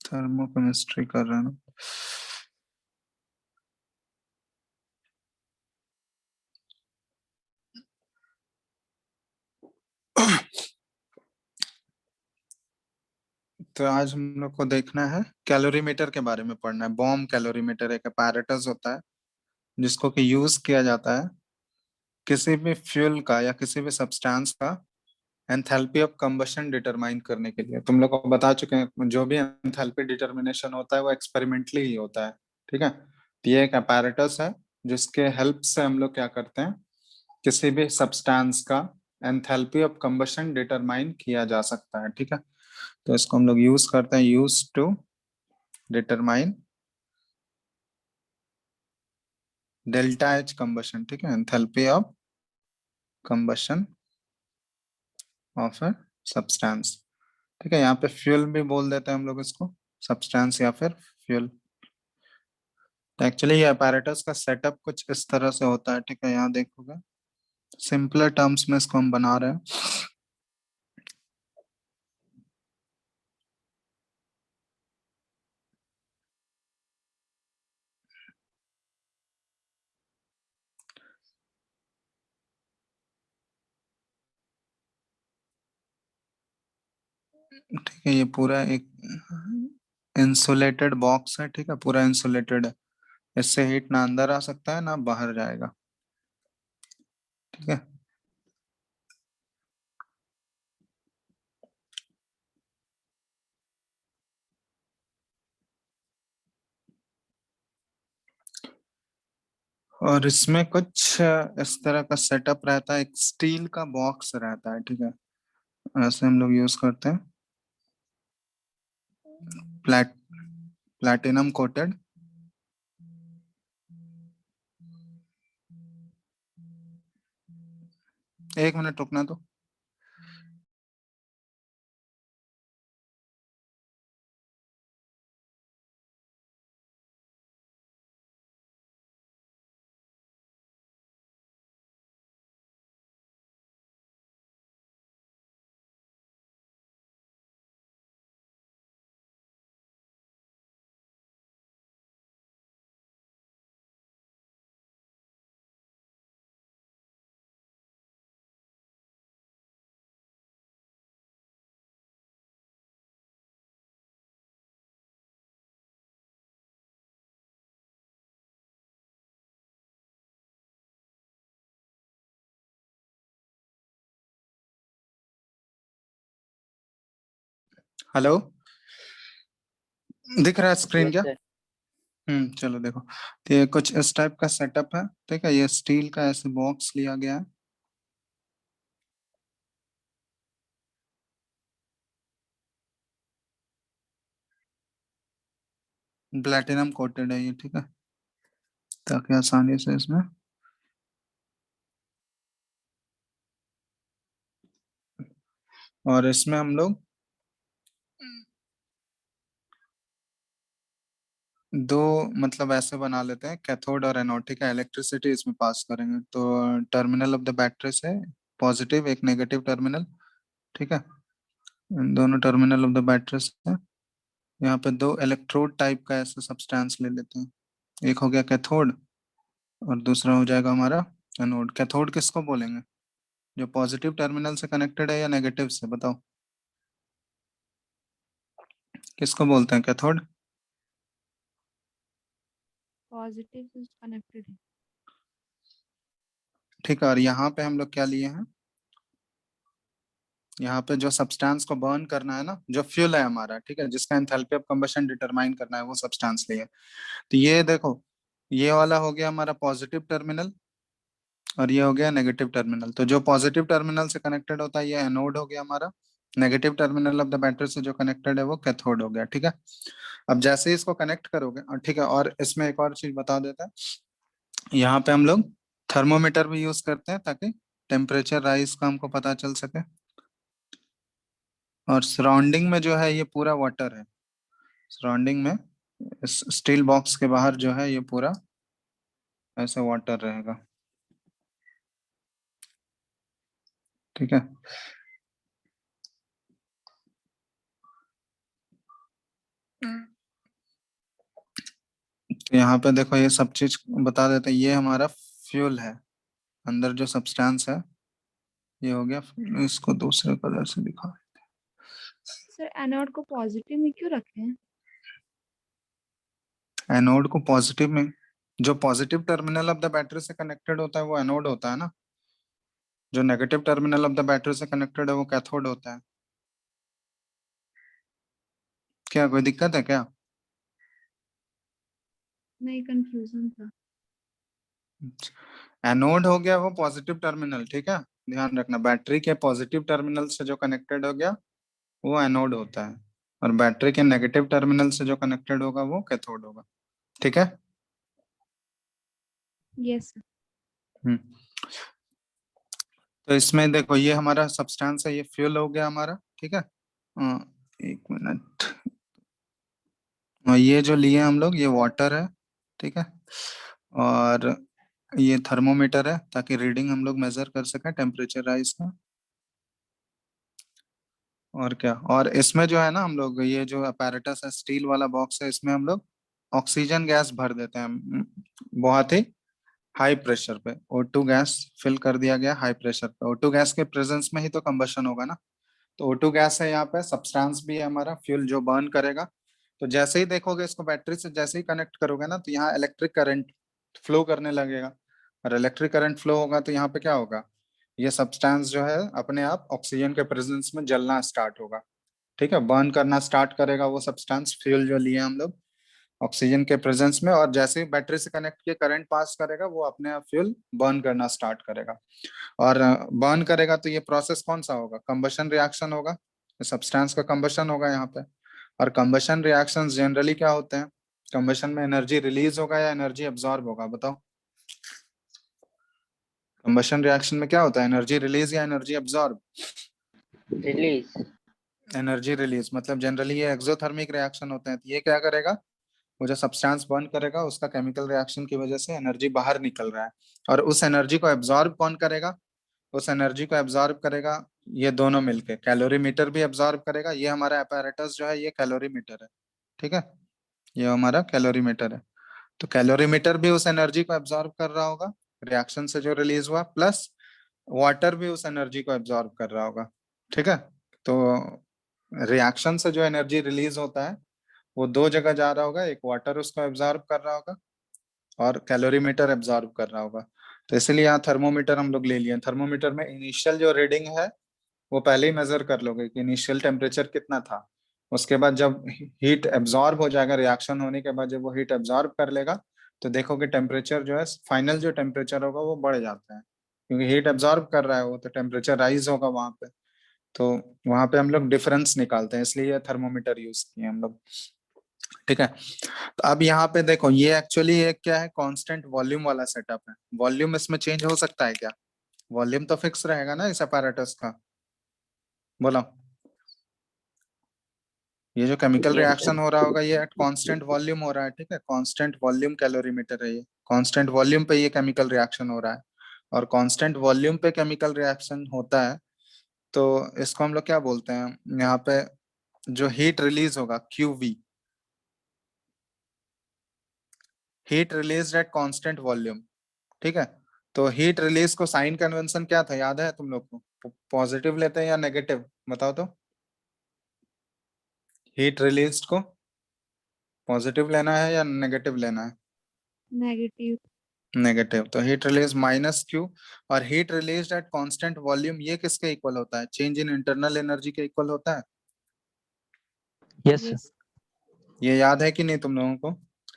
Thermochemistry कर रहे हैं ना। तो आज हम लोग को देखना है कैलोरीमीटर के बारे में पढ़ना है। बॉम्ब कैलोरीमीटर एक apparatus होता है जिसको कि यूज किया जाता है किसी भी फ्यूल का या किसी भी सब्सटेंस का एंथैल्पी ऑफ कंबशन डिटरमाइन करने के लिए। तुम लोग को बता चुके हैं जो भी एंथैल्पी डिटरमिनेशन होता है वो एक्सपेरिमेंटली ही होता है। ठीक है, तो ये एक apparatus है जिसके हेल्प से हम लोग क्या करते हैं, किसी भी सब्सटेंस का एंथैल्पी ऑफ कंबशन डिटरमाइन किया जा सकता है। ठीक है, तो इसको हम लोग यूज करते हैं, use to determine delta H combustion. ठीक है, enthalpy of combustion of a substance. ठीक है, यहाँ पे फ्यूल भी बोल देते हैं हम लोग इसको, सब्सटेंस या फिर फ्यूल। तो एक्चुअली ये apparatus का सेटअप कुछ इस तरह से होता है। ठीक है, यहाँ देखोगे सिंपलर टर्म्स में इसको हम बना रहे हैं। ठीक है, ये पूरा एक इंसुलेटेड बॉक्स है। ठीक है, पूरा इंसुलेटेड है, इससे हीट ना अंदर आ सकता है ना बाहर जाएगा। ठीक है, और इसमें कुछ इस तरह का सेटअप रहता है, एक स्टील का बॉक्स रहता है। ठीक है, ऐसे हम लोग यूज करते हैं, प्लेट प्लैटिनम कोटेड। एक मिनट रुकना तो। हेलो, दिख रहा है स्क्रीन यस क्या? सर। चलो देखो, तो ये कुछ इस टाइप का सेटअप है। ठीक है, ये स्टील का ऐसे बॉक्स लिया गया है, प्लैटिनम कोटेड है ये। ठीक है, ताकि आसानी से इसमें, और इसमें हम लोग दो मतलब ऐसे बना लेते हैं, कैथोड और एनोड। ठीक है, इलेक्ट्रिसिटी इसमें पास करेंगे तो टर्मिनल ऑफ द बैटरी से पॉजिटिव, एक नेगेटिव टर्मिनल। ठीक है, इन दोनों टर्मिनल ऑफ द बैटरी से यहाँ पे दो इलेक्ट्रोड टाइप का ऐसा सब्सटेंस ले लेते हैं। एक हो गया कैथोड और दूसरा हो जाएगा हमारा एनोड। कैथोड किसको बोलेंगे, जो पॉजिटिव टर्मिनल से कनेक्टेड है या नेगेटिव से, बताओ किसको बोलते हैं कैथोड? पॉजिटिव से कनेक्टेड है। ठीक है, और यहाँ पे हम लोग क्या लिए हैं, यहाँ पे जो सब्सटेंस को बर्न करना है ना, जो फ्यूल है हमारा, ठीक है, जिसका एंथैल्पी ऑफ कंबशन डिटरमाइन करना है, वो सब्सटेंस लिए। तो ये देखो, ये वाला हो गया हमारा पॉजिटिव टर्मिनल और ये हो गया नेगेटिव टर्मिनल। तो जो पॉजिटिव टर्मिनल से कनेक्टेड होता है ये एनोड हो गया हमारा, negative terminal of the battery से जो कनेक्टेड है वो कैथोड हो गया। ठीक है, अब जैसे ही इसको कनेक्ट करोगे, और ठीक है, और इसमें एक और चीज बता देता है, यहाँ पे हम लोग थर्मोमीटर भी यूज करते हैं ताकि टेम्परेचर राइज का हमको पता चल सके। और सराउंडिंग में जो है ये पूरा वाटर है, सराउंडिंग में इस स्टील बॉक्स के बाहर जो है ये पूरा ऐसा वाटर रहेगा। ठीक है, तो यहाँ पे देखो ये सब चीज बता देते हैं। ये हमारा फ्यूल है, अंदर जो सब्सटेंस है ये हो गया। इसको दूसरे कलर से दिखा। सर एनोड को पॉजिटिव में क्यों रखे हैं? एनोड को पॉजिटिव में, जो positive terminal of the battery से कनेक्टेड होता है वो एनोड होता है ना, जो negative terminal of the battery से कनेक्टेड है वो कैथोड होता है। क्या कोई दिक्कत है क्या? नहीं, कंफ्यूजन था। एनोड हो गया वो पॉजिटिव टर्मिनल, ठीक है, ध्यान रखना। बैटरी के पॉजिटिव टर्मिनल से जो कनेक्टेड हो गया वो एनोड होता है, और बैटरी के नेगेटिव टर्मिनल से जो कनेक्टेड होगा वो कैथोड होगा, ठीक है। Yes sir. हम्म। तो इसमें देखो ये हमारा सब्सटेंस है, ये फ्यूल हो गया हमारा, ठीक है। एक मिनट। ये जो लिए हम लोग ये वाटर है, ठीक है, और ये थर्मोमीटर है ताकि रीडिंग हम लोग मेजर कर सकें टेम्परेचर राइज का। और क्या, और इसमें जो है ना हम लोग ये जो अपैरेटस है, स्टील वाला बॉक्स है, इसमें हम लोग ऑक्सीजन गैस भर देते हैं बहुत ही हाई प्रेशर पे। O2 गैस फिल कर दिया गया हाई प्रेशर पे। O2 गैस के प्रेजेंस में ही तो कंबशन होगा ना। तो O2 गैस है यहाँ पे, सब्सटेंस भी है हमारा, फ्यूल जो बर्न करेगा। तो जैसे ही देखोगे इसको बैटरी से जैसे ही कनेक्ट करोगे ना तो यहाँ इलेक्ट्रिक करंट फ्लो करने लगेगा, और इलेक्ट्रिक करंट फ्लो होगा तो यहाँ पे क्या होगा, ये सब्सटेंस जो है अपने आप ऑक्सीजन के प्रेजेंस में जलना स्टार्ट होगा, ठीक है, बर्न करना स्टार्ट करेगा वो सब्सटेंस फ्यूल जो लिए हम लोग ऑक्सीजन के प्रेजेंस में। और जैसे ही बैटरी से कनेक्ट किए करंट पास करेगा वो अपने आप फ्यूल बर्न करना स्टार्ट करेगा। और बर्न करेगा तो ये प्रोसेस कौन सा होगा, कंबशन रिएक्शन होगा, सब्सटेंस का कंबशन होगा यहाँ पे। और कंबशन रिएक्शंस जनरली क्या होते हैं, कंबशन में एनर्जी रिलीज होगा या एनर्जी एब्जॉर्ब होगा, बताओ। कंबशन रिएक्शन में क्या होता है, एनर्जी रिलीज या energy absorb? Release. Energy release, मतलब जनरली ये एक्सोथर्मिक रिएक्शन होते हैं। तो ये क्या करेगा, वो जो सब्सटेंस बर्न करेगा उसका केमिकल रिएक्शन की वजह से एनर्जी बाहर निकल रहा है, और उस एनर्जी को एब्जॉर्ब कौन करेगा, उस एनर्जी को एब्जॉर्ब करेगा ये दोनों मिलके, कैलोरीमीटर भी एब्जॉर्ब करेगा। ये हमारा apparatus जो है ये कैलोरीमीटर है, ठीक है, ये हमारा कैलोरीमीटर है। तो कैलोरीमीटर भी उस एनर्जी को एब्जॉर्ब कर रहा होगा रिएक्शन से जो रिलीज हुआ, प्लस वाटर भी उस एनर्जी को एब्जॉर्ब कर रहा होगा, ठीक है। तो रिएक्शन से जो एनर्जी रिलीज होता है वो दो जगह जा रहा होगा, एक वाटर उसको एब्जॉर्ब कर रहा होगा और कैलोरीमीटर एब्जॉर्ब कर रहा होगा। तो इसलिए यहाँ थर्मोमीटर हम लोग ले लिए। थर्मोमीटर में इनिशियल जो रीडिंग है वो पहले ही मेजर कर लोगे कि इनिशियल टेम्परेचर कितना था। उसके बाद जब हीट एब्जॉर्ब हो जाएगा, रिएक्शन होने के बाद जब वो हीट एब्जॉर्ब कर लेगा तो देखोगे टेम्परेचर जो है फाइनल जो टेम्परेचर होगा वो बढ़ जाता है, क्योंकि हीट एब्जॉर्ब कर रहा है वो, तो टेम्परेचर राइज होगा वहां पे। तो वहां पे हम लोग डिफरेंस निकालते हैं, इसलिए थर्मोमीटर यूज किए हम लोग, ठीक है। तो अब यहाँ पे देखो ये एक्चुअली एक क्या है, कांस्टेंट वॉल्यूम वाला सेटअप है। वॉल्यूम इसमें चेंज हो सकता है क्या? वॉल्यूम तो फिक्स रहेगा ना इस अपैरेटस का, बोलो। ये जो केमिकल यस रिएक्शन सर। हो रहा होगा ये एट कांस्टेंट वॉल्यूम हो रहा है, ठीक है, कांस्टेंट वॉल्यूम कैलोरीमीटर है ये, कांस्टेंट वॉल्यूम पे ये केमिकल रिएक्शन हो रहा है। और कांस्टेंट वॉल्यूम पे केमिकल रिएक्शन होता है तो इसको हम लोग क्या बोलते हैं, यहाँ पे जो हीट रिलीज होगा QV, heat release at constant volume, ठीक है। तो हीट रिलीज को साइन कन्वेंशन क्या था, याद है तुम लोग को? पॉजिटिव लेते हैं या नेगेटिव, बताओ तो। हीट रिलीज को पॉजिटिव लेना है या नेगेटिव लेना है? नेगेटिव। नेगेटिव। तो हीट रिलीज -Q, और heat release at constant volume ये किसके इक्वल होता है, चेंज इन इंटरनल एनर्जी के इक्वल होता है। Yes sir. यस। ये याद है कि नहीं तुम लोगों को?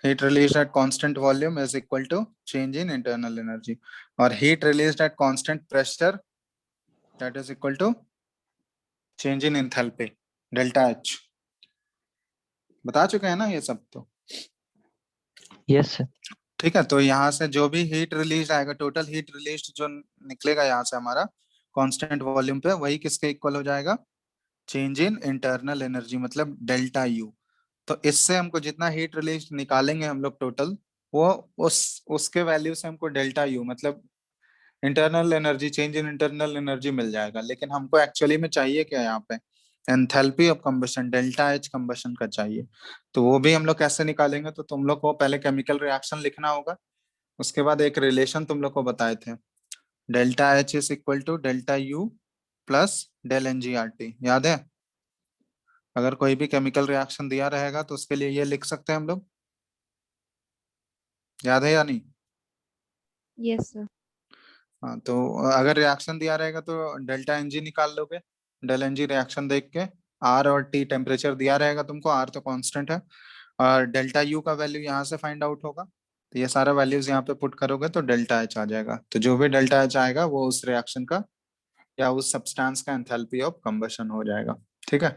Heat release at constant volume is equal to change in internal energy, और heat release at constant pressure that is equal to change in enthalpy delta H। बता चुके हैं ना ये सब तो। Yes sir. ठीक है, तो यहाँ से जो भी हीट रिलीज आएगा, टोटल हीट रिलीज जो निकलेगा यहाँ से हमारा कांस्टेंट वॉल्यूम पे, वही किसके इक्वल हो जाएगा, चेंज इन इंटरनल एनर्जी, मतलब डेल्टा यू। तो इससे हमको जितना हीट रिलीज निकालेंगे हम लोग टोटल, वो उसके वैल्यू से हमको डेल्टा यू मतलब internal energy, change in internal energy मिल जाएगा। लेकिन हमको एक्चुअली में चाहिए क्या यहाँ पे, enthalpy of combustion delta H combustion का चाहिए। तो वो भी हम लोग कैसे निकालेंगे, तो तुम लोग को पहले केमिकल रिएक्शन लिखना होगा, उसके बाद एक रिलेशन तुम लोग को बताए थे, delta H is equal to delta U plus del n G R T, याद है? अगर कोई भी केमिकल रिएक्शन दिया रहेगा तो उसके लिए ये लिख सकते हैं हम लोग, याद है या नहीं? Yes, sir. हाँ, तो अगर रिएक्शन दिया रहेगा तो डेल्टा एन जी निकाल लोगे, डेल एन जी रिएक्शन देख के, आर और टी टेम्परेचर दिया रहेगा तुमको, आर तो कांस्टेंट है, और डेल्टा यू का वैल्यू यहाँ से फाइंड आउट होगा, तो ये सारा वैल्यूज यहाँ पे पुट करोगे तो डेल्टा एच आ जाएगा। तो जो भी डेल्टा एच आएगा वो उस रिएक्शन का या उस सब्सटेंस का एंथैल्पी ऑफ कंबशन हो जाएगा। ठीक है,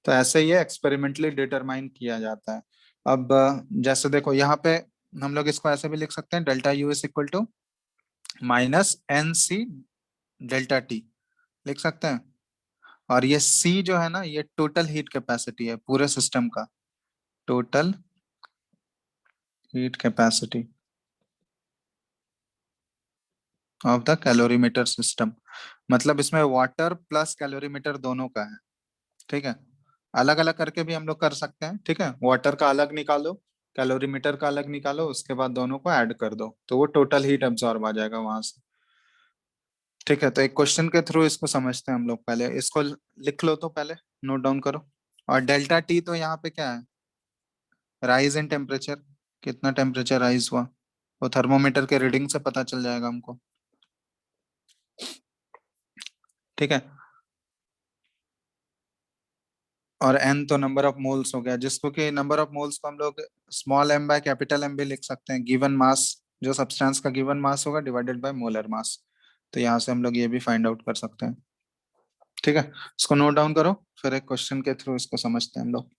तो ऐसे ये एक्सपेरिमेंटली डिटरमाइन किया जाता है। अब जैसे देखो यहाँ पे हम लोग इसको ऐसे भी लिख सकते हैं, delta U is equal to minus n C delta T, लिख सकते हैं। और ये सी जो है ना, ये टोटल हीट कैपेसिटी है पूरे सिस्टम का, total heat capacity of the calorimeter system, मतलब इसमें वाटर प्लस कैलोरीमीटर दोनों का है। ठीक है, अलग अलग करके भी हम लोग कर सकते हैं। ठीक है, वाटर का अलग निकालो, कैलोरीमीटर का अलग निकालो, उसके बाद दोनों को ऐड कर दो तो वो टोटल हीट एब्जॉर्ब आ जाएगा वहां से। ठीक है, तो एक क्वेश्चन के थ्रू इसको समझते हैं हम लोग, पहले इसको लिख लो, तो पहले नोट डाउन करो। और डेल्टा टी तो यहाँ पे क्या है, राइज इन टेम्परेचर, कितना टेम्परेचर राइज हुआ वो थर्मोमीटर के रीडिंग से पता चल जाएगा हमको। ठीक है, और एन तो नंबर ऑफ मोल्स हो गया, जिसको कि नंबर ऑफ मोल्स को हम लोग small M by capital M भी लिख सकते हैं, गिवन मास, जो सब्सटेंस का गिवन मास होगा डिवाइडेड बाय मोलर मास, तो यहाँ से हम लोग ये भी फाइंड आउट कर सकते हैं। ठीक है, इसको नोट डाउन करो, फिर एक क्वेश्चन के थ्रू इसको समझते हैं हम लोग।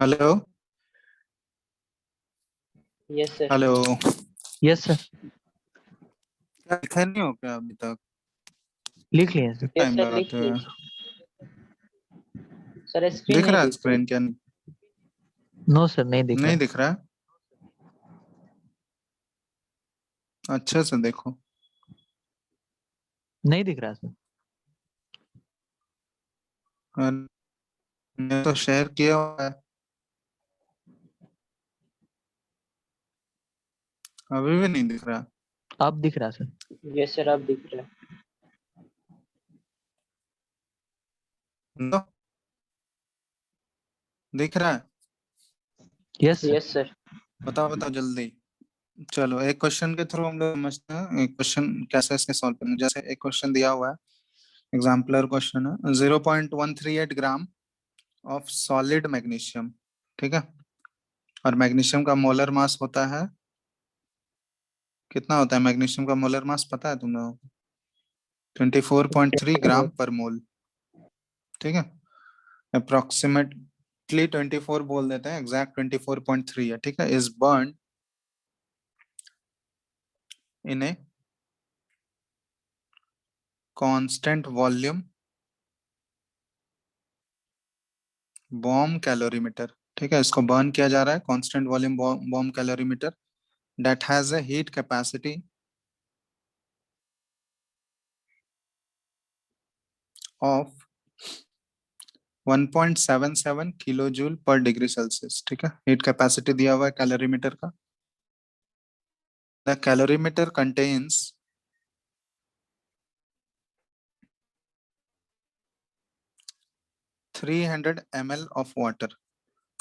Hello Yes, sir. Hello, Yes, sir. क्या लिखा नहीं हो क्या अभी तक? लिख लिया सर। कितना Yes, टाइम sir. लिख लगाते हो लिया यार? सर। स्क्रीन दिख नहीं रहा है दिख रही। स्क्रीन क्या नहीं? नो सर, नहीं दिख नहीं रहा। दिख रहा है, अच्छे से देखो। नहीं दिख रहा सर। मैंने तो शेयर किया हुआ है, अभी भी नहीं दिख रहा। अब दिख रहा सर। यस सर, अब दिख रहा है। नो, दिख रहा है? Yes sir. Yes sir. बताओ बताओ जल्दी। चलो एक क्वेश्चन के थ्रू हम लोग समझते हैं, एक क्वेश्चन कैसे इसके सॉल्व करेंगे। जैसे एक क्वेश्चन दिया हुआ है, एग्जाम्पलर क्वेश्चन है, 0.138 ग्राम ऑफ सॉलिड मैग्नीशियम। ठीक है, और मैग्नीशियम का मोलर मास होता है, कितना होता है मैग्नीशियम का मोलर मास पता है तुम लोगों को? 24.3 ग्राम पर मोल, ठीक है। अप्रोक्सीमेटली 24 बोल देते हैं, एग्जैक्ट 24.3 है, ठीक है। Is burn in a constant volume bomb calorimeter, ठीक है। इसको बर्न किया जा रहा है constant volume bomb calorimeter that has a heat capacity of 1.77 kilo joule पर डिग्री सेल्सियस, ठीक है। हीट कैपेसिटी दिया हुआ है कैलोरीमीटर का। The calorimeter contains 300 ml of water,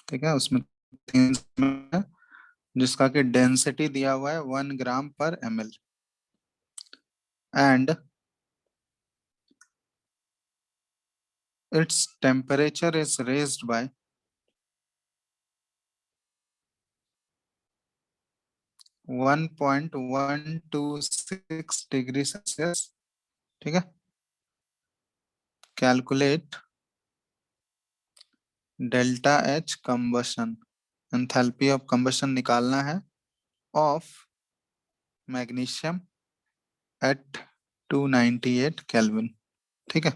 ठीक है। उसमें 300 ml है, जिसका कि डेंसिटी दिया हुआ है 1 ग्राम पर ml and its temperature is raised by 1.126 degree Celsius, ठीक है। Calculate delta H combustion, enthalpy of combustion निकालना है ऑफ मैग्नीशियम एट 298 केल्विन, ठीक है।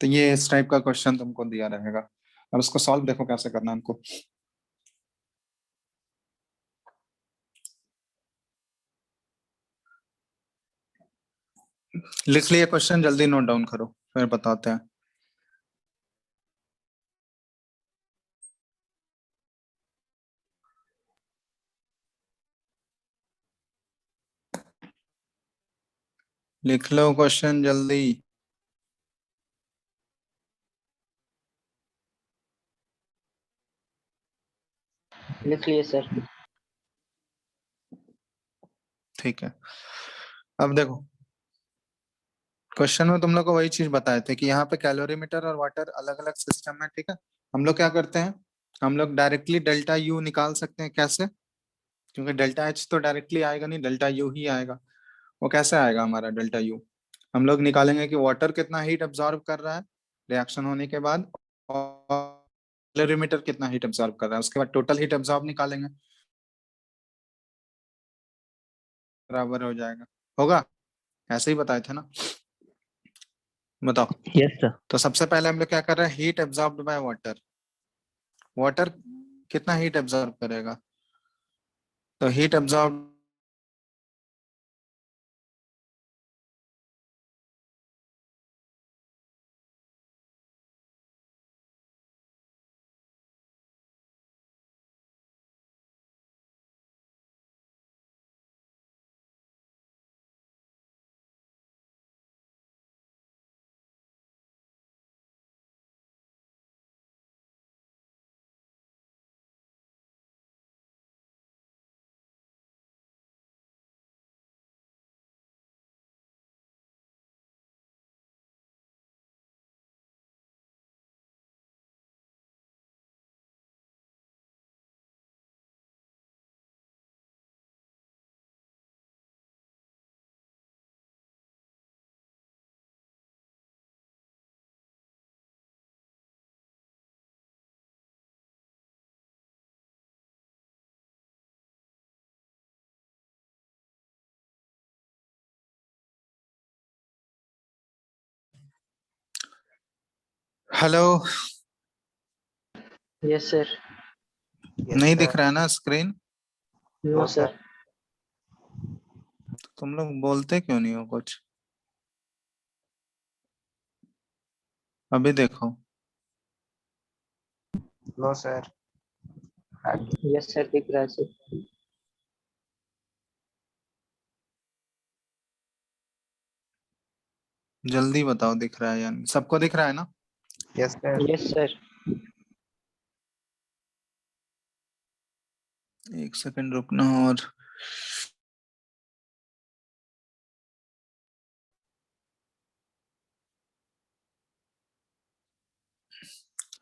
तो ये इस टाइप का क्वेश्चन तुमको दिया रहेगा। अब इसको सॉल्व देखो कैसे करना है इनको। लिख लिए क्वेश्चन, जल्दी नोट डाउन करो फिर बताते हैं। लिख लो क्वेश्चन जल्दी। लिख लिए सर। ठीक है। अब देखो क्वेश्चन में तुम लोग को वही चीज बताए थे कि यहाँ पे कैलोरीमीटर और वाटर अलग अलग सिस्टम है, ठीक है। हम लोग क्या करते हैं, हम लोग डायरेक्टली डेल्टा यू निकाल सकते हैं। कैसे? क्योंकि डेल्टा एच तो डायरेक्टली आएगा नहीं, डेल्टा यू ही आएगा। वो कैसे आएगा हमारा डेल्टा यू? हम लोग निकालेंगे कि वाटर कितना हीट एब्जॉर्ब कर रहा है रिएक्शन होने के बाद, और कैलोरीमीटर कितना हीट एब्जॉर्ब कर रहा है, उसके बाद टोटल हीट एब्जॉर्ब निकालेंगे, बराबर हो जाएगा। होगा? ऐसे ही बताए थे ना। बताओ। Yes sir. तो सबसे पहले हम लोग क्या कर रहे हैं, heat absorbed by water. Water कितना हीट एब्जॉर्ब करेगा? तो heat absorb hello, yes sir. नहीं दिख रहा है ना स्क्रीन? No sir. तुम लोग बोलते क्यों नहीं हो कुछ? अभी देखो। No sir. यस सर दिख रहा है सर। जल्दी बताओ दिख रहा है या नहीं? सबको दिख रहा है ना? Yes sir. Yes sir. एक सेकंड रुकना। और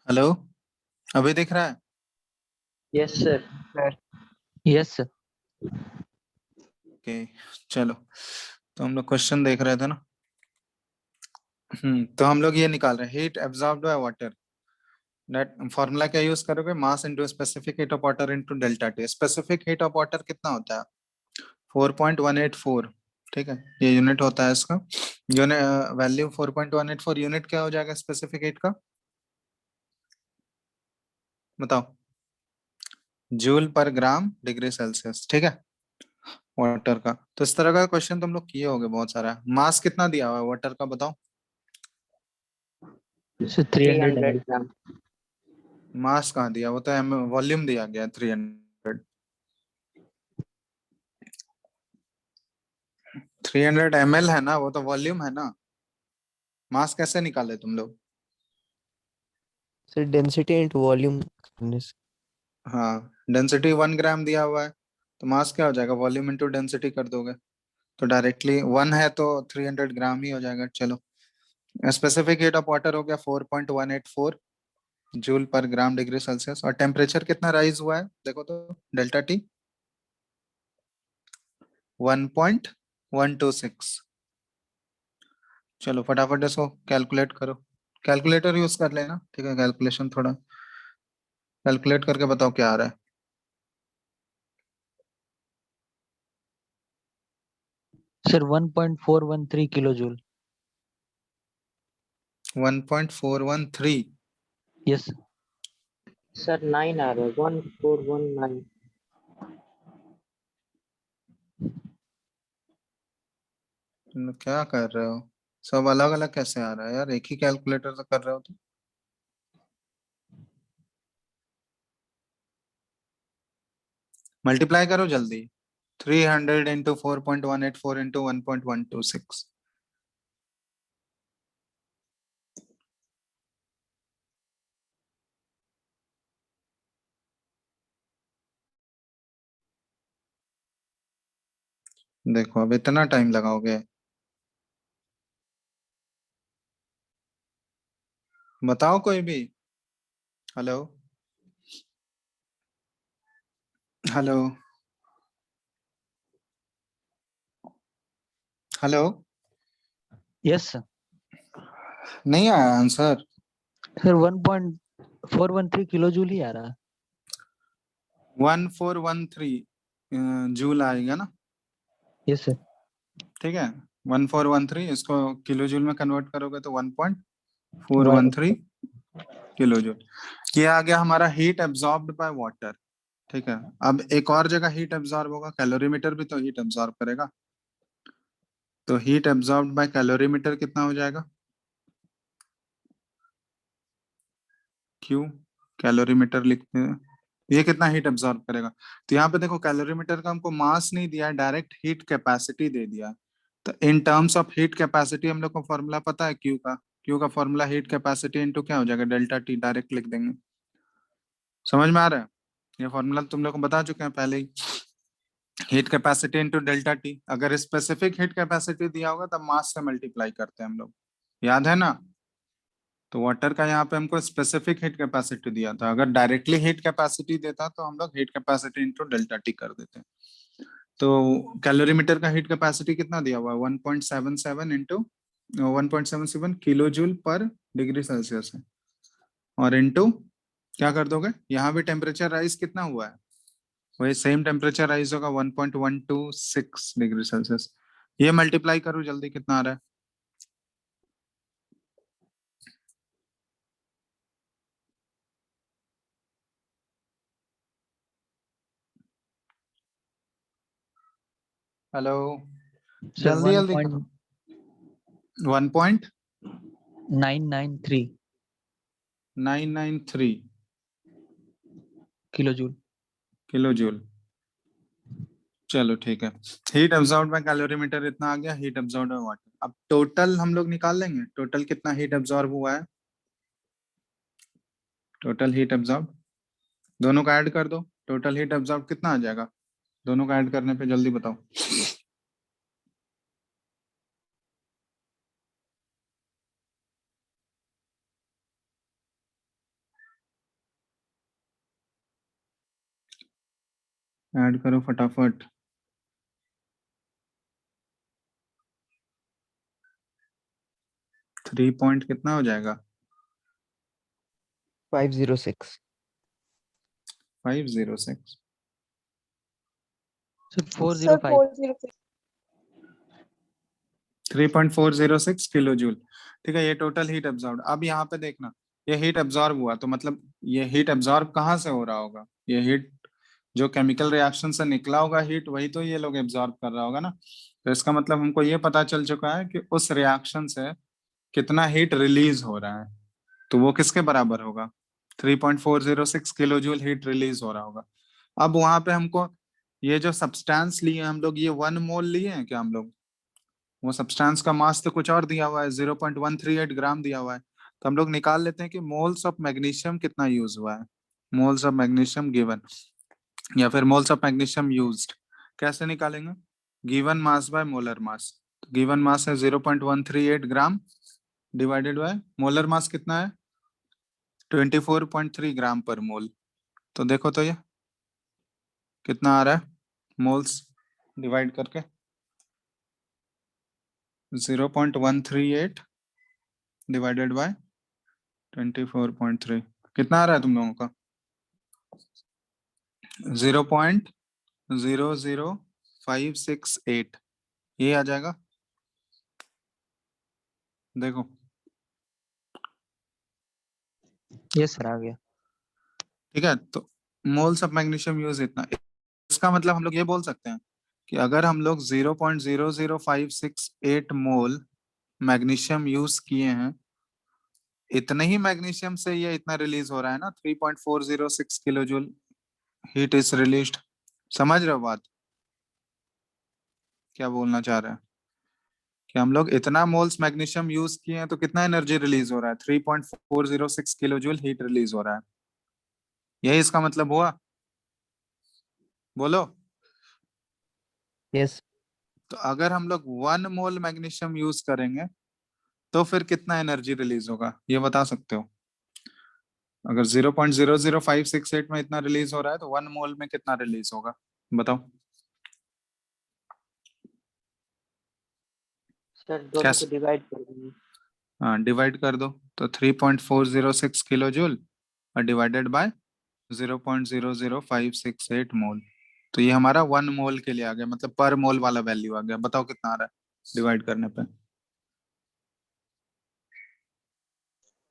हेलो, अभी दिख रहा है? Yes sir. Sir. Yes sir. Okay, चलो। तो हम लोग क्वेश्चन देख रहे थे ना। तो हम लोग ये निकाल रहे हैं heat absorbed by water, net formula क्या यूज करोगे, mass into specific heat of water into delta T. Specific heat of water कितना होता है, 4.184, ठीक है, ये यूनिट होता है इसका। यूनिट वैल्यू 4.184, यूनिट क्या हो जाएगा स्पेसिफिक हीट का, बताओ, जूल पर ग्राम डिग्री सेल्सियस, ठीक है, वाटर का। तो इस तरह का क्वेश्चन तुम लोग किए होगे बहुत सारा। मास कितना दिया हुआ है वाटर का, बताओ। Sir 300 300 ml। ग्राम। मास कहाँ दिया, वो तो वॉल्यूम दिया गया 300। 300 ml है ना, वो तो वॉल्यूम है ना। मास कैसे निकाले तुम लोग। सर डेंसिटी इनटू वॉल्यूम करने से। हाँ, डेंसिटी 1 ग्राम दिया हुआ है, तो मास क्या हो जाएगा, वॉल्यूम इंटू डेंसिटी कर दोगे, तो डायरेक्टली 1 है तो 300 ग्राम ही हो जाएगा। चलो, स्पेसिफिक हीट ऑफ वाटर हो गया 4.184 जूल पर ग्राम डिग्री सेल्सियस। और टेम्परेचर कितना राइज हुआ है देखो तो, डेल्टा टी 1.126। चलो फटाफट इसको कैलकुलेट करो, कैलकुलेटर यूज कर लेना, ठीक है, कैलकुलेशन थोड़ा कैलकुलेट करके बताओ क्या आ रहा है। Sir 1.413 kilo joule. 1.413। Yes. Sir 9 आ रहा है, 1419। तुम लोग क्या कर रहे हो, सब अलग अलग कैसे आ रहा है यार, एक ही कैलकुलेटर से कर रहे हो तो। मल्टीप्लाई करो जल्दी, 300 इंटू 4.184 इंटू 1.126। देखो अब इतना टाइम लगाओगे, बताओ कोई भी। Hello, hello, hello, yes sir. नहीं आया आंसर। सर 1.413 किलो जूल ही आ रहा है। 1413 जूल आएगा ना, यस सर। ठीक है। 1413 इसको किलो जूल में कन्वर्ट करोगे तो 1.413 किलो जूल। ये आ गया हमारा हीट एब्जॉर्ब्ड बाय वाटर, ठीक है। अब एक और जगह हीट एब्जॉर्ब होगा, कैलोरीमीटर भी तो हीट एब्जॉर्ब करेगा, तो हीट एब्जॉर्ब्ड बाय कैलोरीमीटर कितना हो जाएगा, क्यों कैलोरीमीटर लिखते हैं, ये कितना हीट एब्जॉर्ब करेगा। तो यहाँ पे देखो कैलोरीमीटर का हमको मास नहीं दिया है, डायरेक्ट हीट कैपेसिटी दे दिया है। तो in terms of heat capacity हम लोग को फॉर्मूला पता है क्यू का, क्यू का फॉर्मूला हीट कैपेसिटी इनटू क्या हो जाएगा, डेल्टा टी, डायरेक्ट लिख देंगे। समझ में आ रहा है, ये फॉर्मूला तुम लोग को बता चुके हैं पहले ही, heat capacity into delta T. अगर स्पेसिफिक हीट कैपेसिटी दिया होगा तब मास से मल्टीप्लाई करते हैं हम लोग, याद है ना। तो वाटर का यहाँ पे हमको स्पेसिफिक हीट कैपेसिटी दिया था, अगर डायरेक्टली हीट कैपेसिटी देता तो हम लोग heat capacity into delta T कर देते। तो कैलोरीमीटर का हीट कैपेसिटी कितना दिया हुआ है, 1.77 इंटू 1.77 किलो जूल पर डिग्री सेल्सियस है, और इंटू क्या कर दोगे, यहाँ भी टेम्परेचर राइज कितना हुआ है, वही सेम टेम्परेचर राइज होगा 1.126 डिग्री सेल्सियस। ये मल्टीप्लाई करो जल्दी, कितना आ रहा है। हेलो, सर जल्दी जल्दी करो। 1.993 1.993 किलो जूल। Kilo joule. चलो ठीक है, हीट एब्जॉर्ब्ड बाय कैलोरीमीटर इतना आ गया, हीट एब्जॉर्ब्ड बाय वाटर। अब टोटल हम लोग निकाल लेंगे, टोटल कितना हीट एब्जॉर्ब हुआ है, टोटल हीट एब्जॉर्ब, दोनों का ऐड कर दो, टोटल हीट एब्जॉर्ब कितना आ जाएगा, दोनों का ऐड करने पे जल्दी बताओ। ऐड करो फटाफट। 3 पॉइंट कितना हो जाएगा? 506. 506। Sir, Sir, 405. 406. 3.406 kilo joule. ठीक है, ये टोटल हीट एब्जॉर्ब। अब यहाँ पे देखना, ये हीट एब्जॉर्ब हुआ तो मतलब ये हीट एब्जॉर्ब कहाँ से हो रहा होगा? ये हीट जो केमिकल रिएक्शन से निकला होगा हीट, वही तो ये लोग एब्जॉर्ब कर रहा होगा ना। तो इसका मतलब हमको ये पता चल चुका है कि उस रिएक्शन से कितना हीट रिलीज हो रहा है, तो वो किसके बराबर होगा? 3.406 किलो जूल हीट रिलीज हो रहा होगा। अब वहां पे हमको ये जो सब्सटेंस लिए हम लोग, ये 1 मोल लिए हैं क्या हम लोग? वो सब्सटेंस का मास तो कुछ और दिया हुआ है, 0.138 ग्राम दिया हुआ है। तो हम लोग निकाल लेते हैं कि मोल्स ऑफ मैग्नीशियम कितना यूज हुआ है। मोल्स ऑफ मैग्नीशियम गिवन, या फिर मोल्स ऑफ मैग्नीशियम यूज्ड। कैसे निकालेंगे? Given mass by molar mass. Given mass है 0.138 ग्राम, डिवाइडेड बाय मोलर मास कितना है? 24.3 ग्राम पर मोल। तो देखो तो ये कितना आ रहा है मोल्स डिवाइड करके? 0.138 डिवाइडेड बाय 24.3 कितना आ रहा है तुम लोगों का? 0.00568 ये आ जाएगा। देखो Yes, sir, आ गया. ठीक है, तो मोल्स ऑफ मैग्नीशियम यूज इतना। इसका मतलब हम लोग ये बोल सकते हैं कि अगर हम लोग 0.00568 मोल मैग्नीशियम यूज किए हैं, इतने ही मैग्नीशियम से ये इतना रिलीज हो रहा है ना, 3.406 kilo joule heat is released. समझ रहे हो बात क्या बोलना चाह रहे हैं? कि हम लोग इतना मोल्स मैग्नीशियम यूज किए हैं तो कितना एनर्जी रिलीज हो रहा है? 3.406 किलो जूल हीट रिलीज हो रहा है। यही इसका मतलब हुआ? बोलो। Yes. तो अगर हम लोग 1 मोल मैग्नीशियम यूज करेंगे तो फिर कितना एनर्जी रिलीज होगा, ये बता सकते हो? अगर 0.00568 में इतना रिलीज हो रहा है तो 1 मोल में कितना रिलीज होगा, बताओ? सर दोनों कैसे? को डिवाइड कर देंगे। हाँ, डिवाइड कर दो तो 3.406 किलो जूल और डिवाइडेड बाय 0.00568 मोल। तो ये हमारा 1 मोल के लिए आ गया, मतलब पर मोल वाला वैल्यू आ गया। बताओ कितना आ रहा है डिवाइड करने पे?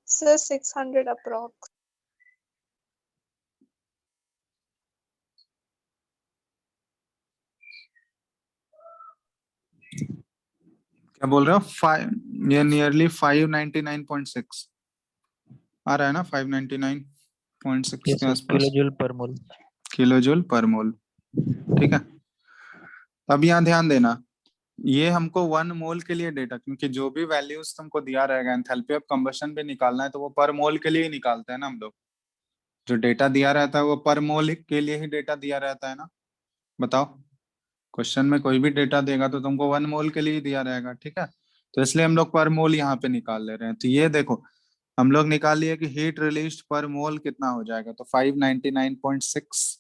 Sir, 600 approx. क्या बोल रहे हो? ये नियरली 599.6 आ रहा है ना, 599.6 Yes, के sir, आसपास kilojoule per mole. Kilojoule per mole. ठीक है, अब यहाँ ध्यान देना, ये हमको 1 मोल के लिए डेटा, क्योंकि जो भी वैल्यूज तुमको दिया रहेगा एंथैल्पी ऑफ कंबशन भी निकालना है तो वो पर मोल के लिए ही निकालते हैं ना हम लोग। जो डेटा दिया रहता है वो पर मोल के लिए ही डेटा दिया रहता है ना। बताओ, क्वेश्चन में कोई भी डेटा देगा तो तुमको 1 मोल के लिए ही दिया रहेगा। ठीक है, तो इसलिए हम लोग पर मोल यहाँ पे निकाल ले रहे हैं। तो ये देखो, हम लोग निकाल लिए कि हीट रिलीज पर मोल कितना हो जाएगा, तो 599.6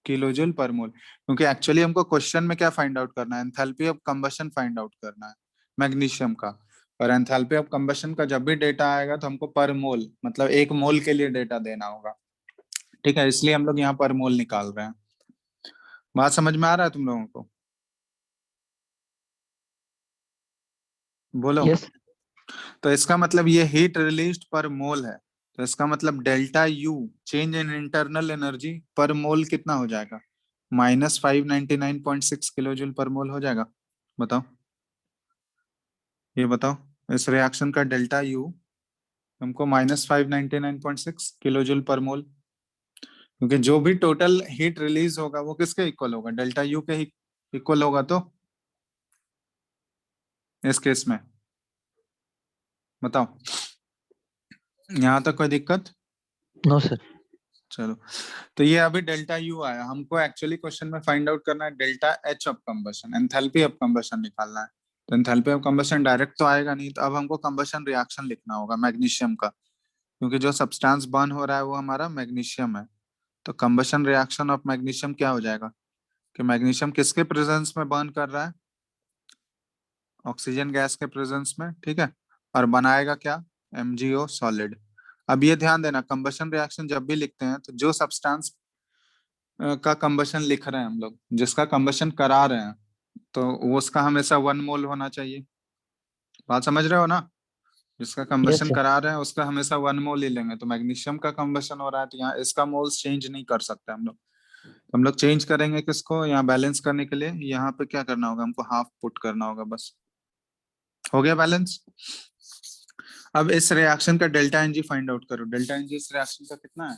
किलो जूल पर मोल। क्योंकि एक्चुअली हमको क्वेश्चन में क्या फाइंड आउट करना है? Enthalpy of combustion find out करना है मैग्नीशियम का। और एंथैल्पी ऑफ कंबशन का जब भी डेटा आएगा तो हमको पर मोल, मतलब 1 मोल के लिए डेटा देना होगा। ठीक है, इसलिए हम लोग यहाँ पर मोल निकाल रहे हैं। बात समझ में आ रहा है तुम लोगों को? बोलो। Yes, तो इसका मतलब ये हीट रिलीज्ड पर मोल है, तो इसका मतलब delta U change in internal energy पर मोल कितना हो जाएगा? -599.6 किलो जूल पर मोल हो जाएगा। बताओ, ये बताओ, इस रिएक्शन का डेल्टा यू हमको -599.6 किलो जूल पर मोल, क्योंकि जो भी टोटल हीट रिलीज होगा वो किसके इक्वल होगा? डेल्टा यू के इक्वल होगा। तो इस केस में बताओ, यहाँ तक कोई दिक्कत? no, sir. चलो, तो ये अभी डेल्टा यू आया, हमको एक्चुअली क्वेश्चन में फाइंड आउट करना है delta H of combustion, enthalpy of combustion निकालना है। तो एंथैल्पी ऑफ कंबशन डायरेक्ट तो आएगा नहीं, तो अब हमको कंबशन रिएक्शन लिखना होगा मैग्नीशियम का, क्योंकि जो सब्सटेंस बर्न हो रहा है वो हमारा मैग्नीशियम है। तो कंबशन रिएक्शन ऑफ मैग्नीशियम क्या हो जाएगा कि मैग्नीशियम किसके प्रेजेंस में बर्न कर रहा है? ऑक्सीजन गैस के प्रेजेंस में। ठीक है, और बनाएगा क्या, MgO सॉलिड। अब ये ध्यान देना, कंबशन रिएक्शन जब भी लिखते हैं तो जो सब्सटेंस का कंबशन लिख रहे हैं हम लोग, जिसका कंबशन करा रहे हैं, तो वो उसका हमेशा 1 मोल होना चाहिए। बात समझ रहे हो ना, जिसका कंबशन sir. करा रहे हैं उसका हमेशा 1 मोल ही लेंगे। तो मैग्नीशियम का कंबशन हो रहा है तो यहाँ इसका मोल्स चेंज नहीं कर सकते हम लोग। तो हम लोग चेंज करेंगे किसको, यहाँ बैलेंस करने के लिए यहाँ पे क्या करना होगा, हमको हाफ पुट करना होगा, बस हो गया बैलेंस। अब इस रिएक्शन का डेल्टा एनजी फाइंड आउट करो। डेल्टा एनजी इस रिएक्शन का कितना है,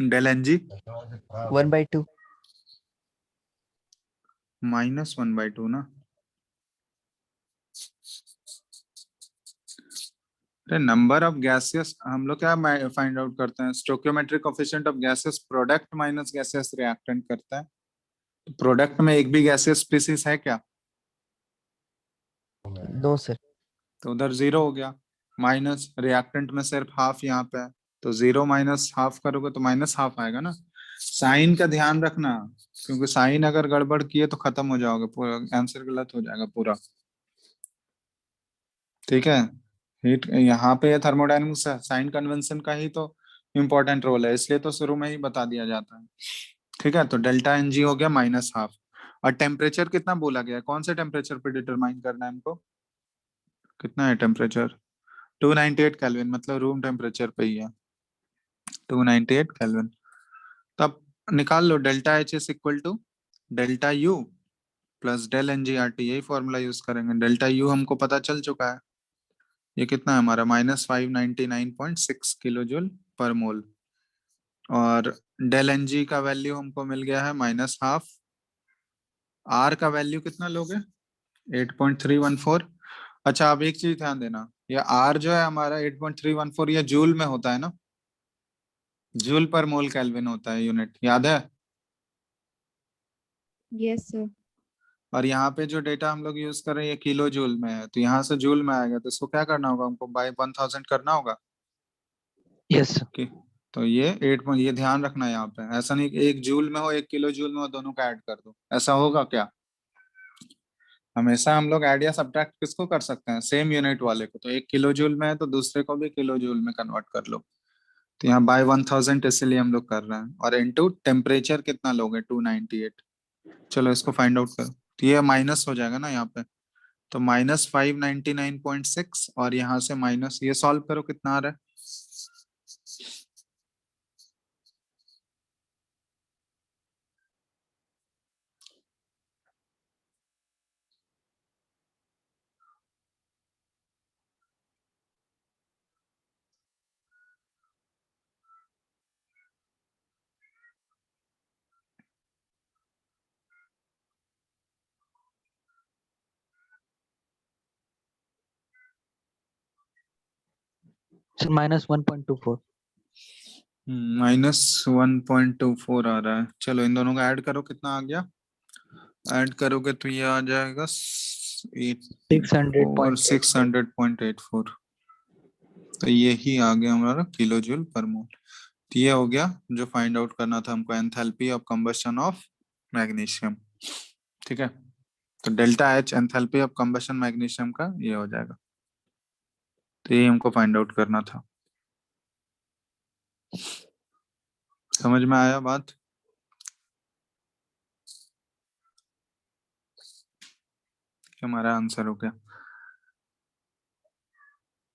डेल एनजी 1/2. -1/2 ना। अरे नंबर ऑफ गैसेस हम लोग क्या फाइंड आउट करते हैं, stoichiometric coefficient of gases product minus gases reactant करता है। तो प्रोडक्ट में एक भी गैसेस स्पीसीज है क्या, No, sir. तो उधर 0 हो गया। माइनस रिएक्टेंट में सिर्फ हाफ यहाँ पे है, तो 0 माइनस हाफ करोगे तो -½ आएगा ना। साइन का ध्यान रखना, क्योंकि साइन अगर गड़बड़ किए तो खत्म हो जाओगे, पूरा आंसर गलत हो जाएगा पूरा। ठीक है, हीट यहाँ पे थर्मोडायनेमिक्स साइन कन्वेंशन का ही तो इम्पोर्टेंट रोल है, इसलिए तो शुरू में ही बता दिया जाता है। ठीक है, तो डेल्टा एनजी हो गया -½ और टेम्परेचर कितना बोला गया, कौन से टेम्परेचर पे डिटरमाइन करना है हमको, कितना है टेम्परेचर, 298 केल्विन, मतलब रूम टेम्परेचर पे ही है 298 केल्विन। तब निकाल लो delta H is equal to delta U plus del NGRT, यही फॉर्मूला यूज करेंगे। डेल्टा यू हमको पता चल चुका है, ये कितना है हमारा -599.6 किलो जूल पर मोल, और डेल एनजी का वैल्यू हमको मिल गया है -½ आर का वैल्यू कितना लोगे, 8.314। अच्छा अब एक चीज ध्यान देना, ये आर जो है हमारा 8.314 ये जूल में होता है ना, जूल पर मोल केल्विन होता है यूनिट, याद है। Yes, sir. और यहाँ पे जो डेटा हम लोग यूज कर रहे हैं ये किलो जूल में है, तो यहाँ से जूल में आएगा, तो इसको क्या करना होगा, हमको बाय 1000 करना होगा Yes, sir. कि, तो ये 8 ये ध्यान रखना है यहाँ पे, ऐसा नहीं कि 1 जूल में हो 1 किलो जूल में हो, दोनों का ऐड कर दो, ऐसा होगा क्या। हमेशा हम लोग ऐड या सब्ट्रैक्ट किसको कर सकते हैं, सेम यूनिट वाले को, तो 1 किलो जूल में है तो दूसरे को भी किलो जूल में कन्वर्ट कर लो। तो यहाँ बाय 1000 इसलिए हम लोग कर रहे हैं, और इनटू टेम्परेचर कितना लोगे 298। चलो इसको फाइंड आउट करो, तो ये माइनस हो जाएगा ना यहाँ पे, तो -599.6 और यहाँ से माइनस, ये सॉल्व करो कितना आ रहा है, Sir, -1.24. -1.24 आ रहा है। चलो इन दोनों का ऐड करो, कितना आ गया, ऐड करोगे तो ये आ जाएगा 600.84. 600.84, तो यही आ गया हमारा किलो जूल पर मोल। तो ये हो गया जो फाइंड आउट करना था हमको, enthalpy of combustion of magnesium. ठीक है, तो delta H enthalpy of combustion magnesium का ये हो जाएगा, तो ये हमको फाइंड आउट करना था। समझ में आया बात, हमारा आंसर हो गया।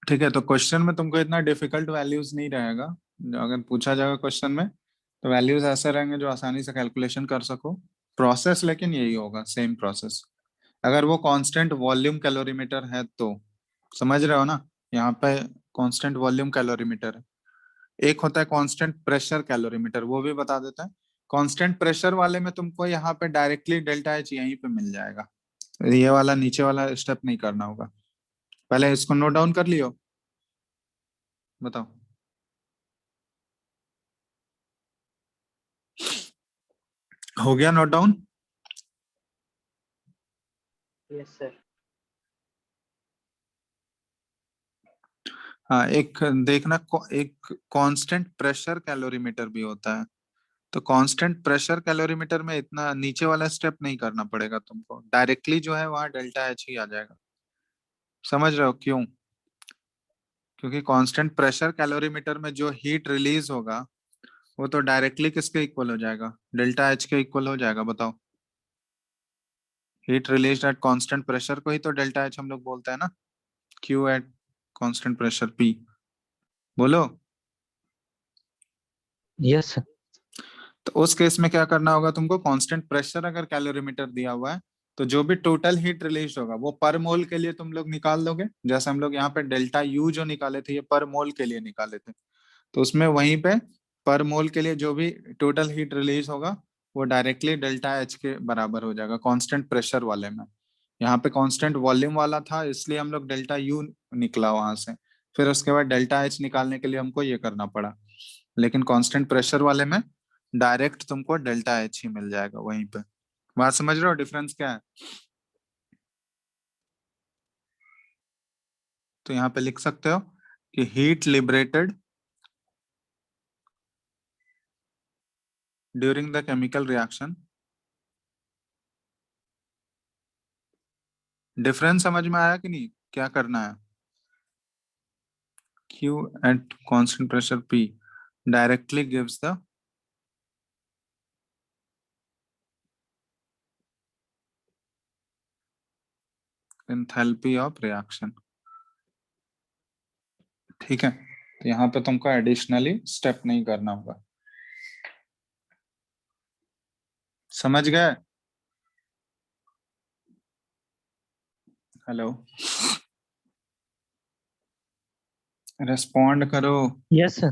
ठीक है, तो क्वेश्चन में तुमको इतना डिफिकल्ट वैल्यूज नहीं रहेगा, अगर पूछा जाएगा क्वेश्चन में तो वैल्यूज ऐसे रहेंगे जो आसानी से कैलकुलेशन कर सको। प्रोसेस लेकिन यही होगा, सेम प्रोसेस। अगर वो कांस्टेंट वॉल्यूम कैलोरीमीटर है तो, समझ रहे हो ना, यहाँ पे कांस्टेंट वॉल्यूम कैलोरीमीटर है, एक होता है कांस्टेंट प्रेशर कैलोरीमीटर, वो भी बता देता है। कांस्टेंट प्रेशर वाले में तुमको यहाँ पे डायरेक्टली डेल्टा एच यहीं पे मिल जाएगा, ये वाला नीचे वाला स्टेप नहीं करना होगा। पहले इसको नोट डाउन कर लियो, बताओ। हो गया नोट डाउन। Yes, sir. हाँ एक देखना, एक कांस्टेंट प्रेशर कैलोरीमीटर भी होता है, तो कांस्टेंट प्रेशर कैलोरीमीटर में इतना नीचे वाला स्टेप नहीं करना पड़ेगा तुमको, डायरेक्टली जो है वहां डेल्टा एच ही आ जाएगा। समझ रहे हो क्यों? क्योंकि कांस्टेंट प्रेशर कैलोरीमीटर में जो हीट रिलीज होगा वो तो डायरेक्टली किसके इक्वल हो जाएगा? डेल्टा एच के इक्वल हो जाएगा। बताओ, heat release at constant pressure को ही तो डेल्टा एच हम लोग बोलते हैं ना, Q eight constant pressure P. बोलो। Yes, sir. तो उस केस में क्या करना होगा तुमको? कांस्टेंट प्रेशर अगर कैलोरीमीटर दिया हुआ है तो जो भी टोटल हीट रिलीज होगा वो पर मोल के लिए तुम लोग निकाल लोगे। जैसे हम लोग यहाँ पे डेल्टा यू जो निकाले थे ये पर मोल के लिए निकाले थे, तो उसमें वहीं पे पर मोल के लिए जो भी टोटल हीट रिलीज होगा वो डायरेक्टली डेल्टा एच के बराबर हो जाएगा कांस्टेंट प्रेशर वाले में। यहाँ पे कांस्टेंट वॉल्यूम वाला था इसलिए हम लोग डेल्टा यू निकला वहां से, फिर उसके बाद डेल्टा एच निकालने के लिए हमको ये करना पड़ा। लेकिन कांस्टेंट प्रेशर वाले में डायरेक्ट तुमको डेल्टा एच ही मिल जाएगा वहीं पे। बात समझ रहे हो डिफरेंस क्या है? तो यहाँ पे लिख सकते हो कि heat liberated during the chemical reaction. Difference समझ में आया कि नहीं? क्या करना है? Q at constant pressure P directly gives the enthalpy of reaction। ठीक है, तो यहाँ पे तुमको एडिशनली स्टेप नहीं करना होगा। समझ गए? हेलो, रेस्पॉन्ड करो। Yes, sir.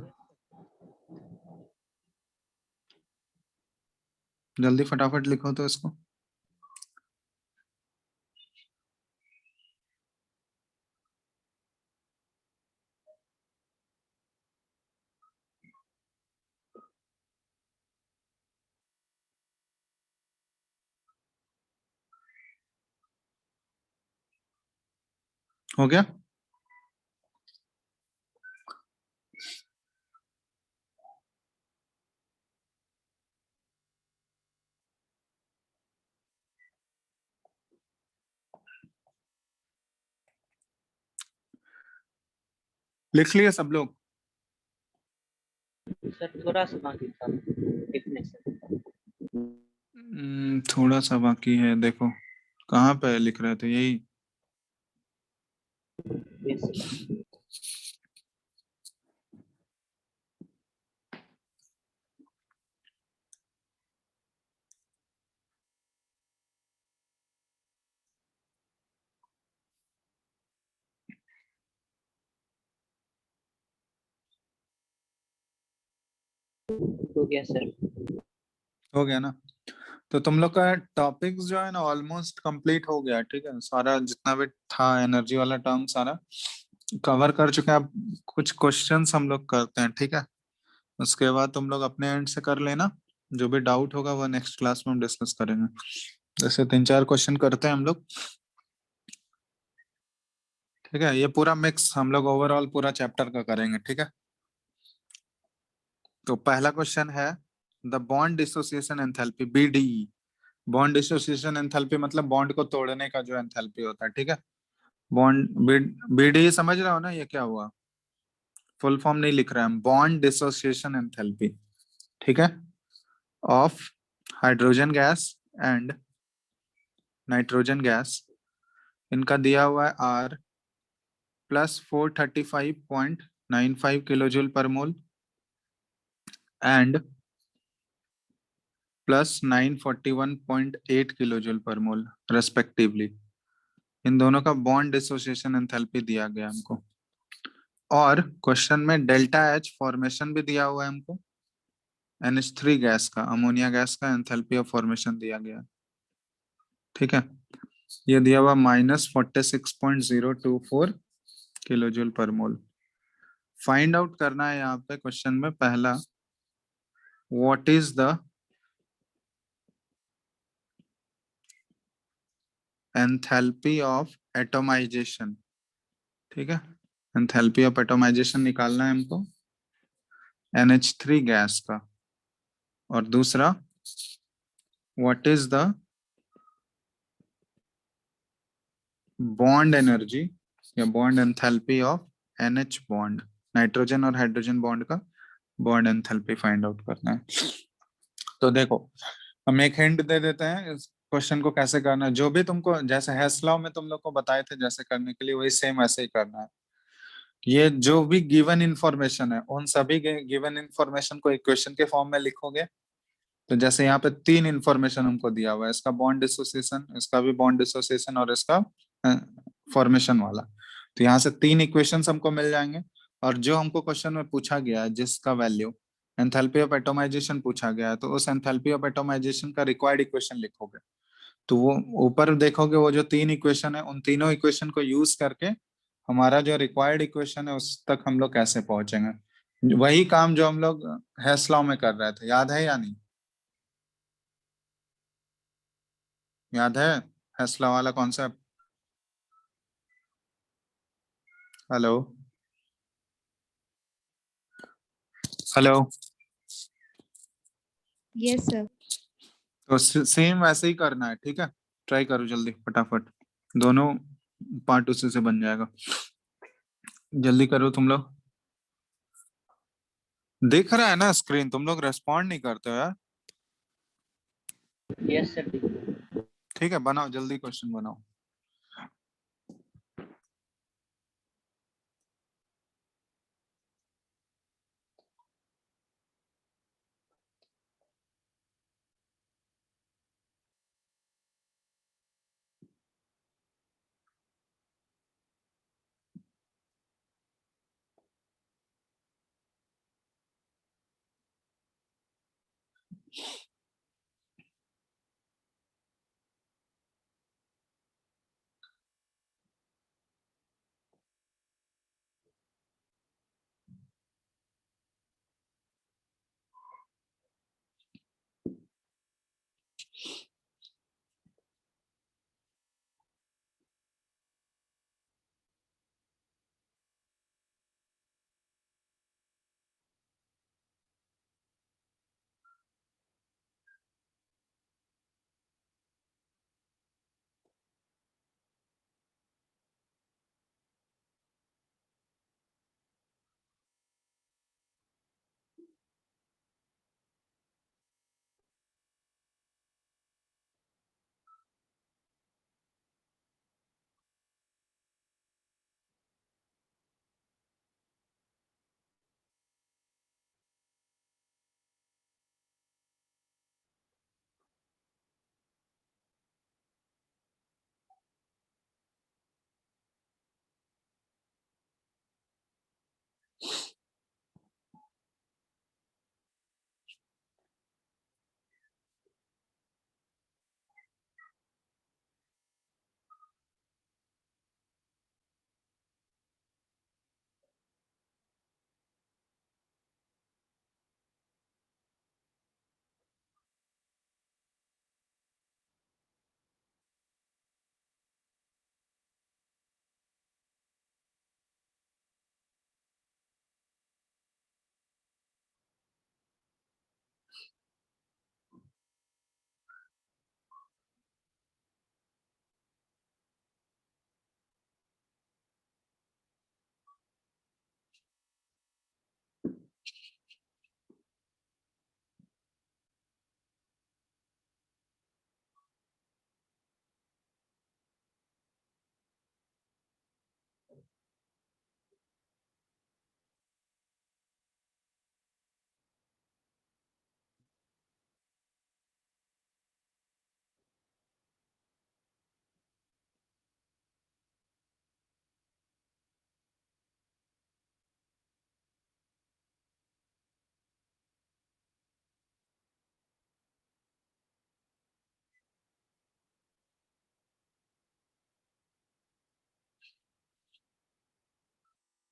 जल्दी फटाफट लिखो तो इसको। हो गया? लिख लिए सब लोग? सर थोड़ा सा बाकी था लिखने से। थोड़ा सा बाकी है। देखो कहाँ पे लिख रहे थे? यही। Yes, हो गया सर। हो गया ना? तो तुम लोग का टॉपिक्स जो है ना ऑलमोस्ट कंप्लीट हो गया। ठीक है, सारा जितना भी था एनर्जी वाला टर्म सारा कवर कर चुके हैं। अब कुछ क्वेश्चंस हम लोग करते हैं, ठीक है? उसके बाद तुम लोग अपने एंड से कर लेना, जो भी डाउट होगा वो नेक्स्ट क्लास में हम डिस्कस करेंगे। जैसे 3-4 क्वेश्चन करते हैं हम लोग, ठीक है? ये पूरा मिक्स हम लोग ओवरऑल पूरा चैप्टर का करेंगे, ठीक है? तो पहला क्वेश्चन है the bond dissociation enthalpy BDE। Bond dissociation enthalpy मतलब बॉन्ड को तोड़ने का जो एंथैल्पी होता है, ठीक है? बॉन्ड BDE समझ रहे हो ना ये क्या हुआ? फुल फॉर्म नहीं लिख रहे हैं हम, बॉन्ड डिसोसिएशन एंथैल्पी, ठीक है? Of hydrogen gas and nitrogen gas. इनका दिया हुआ है R प्लस 435.95 किलोजूल पर मोल एंड प्लस 941.8 किलोजूल पर मोल रेस्पेक्टिवली। इन दोनों का बॉन्ड डिसोसिएशन एंथैल्पी दिया गया हमको, और क्वेश्चन में डेल्टा एच फॉर्मेशन भी दिया हुआ है हमको। NH3 गैस का, अमोनिया गैस का एंथैल्पी ऑफ फॉर्मेशन दिया गया, ठीक है? ये दिया हुआ -46.024 किलोजूल पर मोल। फाइंड आउट करना है यहाँ पे क्वेश्चन में पहला, what is the enthalpy of atomization, ठीक है? एंथैल्पी ऑफ एटोमाइजेशन निकालना है हमको NH3 गैस का, और दूसरा what is the bond energy या bond enthalpy of NH bond, nitrogen और हाइड्रोजन बॉन्ड का बॉन्ड एंथैल्पी फाइंड आउट करना है। तो देखो हम एक हिंट दे देते हैं इस क्वेश्चन को कैसे करना है। जो भी तुमको जैसे हेस लॉ में तुम लोग को बताए थे जैसे करने के लिए, वही सेम ऐसे ही करना है। ये जो भी गिवन इंफॉर्मेशन है उन सभी गिवन इंफॉर्मेशन को इक्वेशन के फॉर्म में लिखोगे। तो जैसे यहाँ पे 3 इंफॉर्मेशन हमको दिया हुआ है, इसका बॉन्ड डिसोसिएशन, इसका भी बॉन्ड डिसोसिएशन और इसका फॉर्मेशन वाला। तो यहाँ से 3 इक्वेशंस हमको मिल जाएंगे। और जो हमको क्वेश्चन में पूछा गया है जिसका वैल्यू एंथैल्पी ऑफ एटोमाइजेशन पूछा गया है, तो उस एंथैल्पी ऑफ एटोमाइजेशन का रिक्वायर्ड इक्वेशन लिखोगे। तो वो ऊपर देखोगे वो जो 3 इक्वेशन है, उन तीनों इक्वेशन को यूज करके हमारा जो रिक्वायर्ड इक्वेशन है उस तक हम लोग कैसे पहुंचेंगे। वही काम जो हम लोग हेस लॉ में कर रहे थे, याद है या नहीं? याद है हेस लॉ वाला concept? Hello hello. Yes, sir. तो सेम वैसे ही करना है, ठीक है? ट्राई करो जल्दी फटाफट, दोनों पार्ट उसी से बन जाएगा। जल्दी करो तुम लोग। दिख रहा है ना स्क्रीन? तुम लोग रेस्पॉन्ड नहीं करते हो यार। Yes, sir. ठीक है, बनाओ जल्दी, क्वेश्चन बनाओ।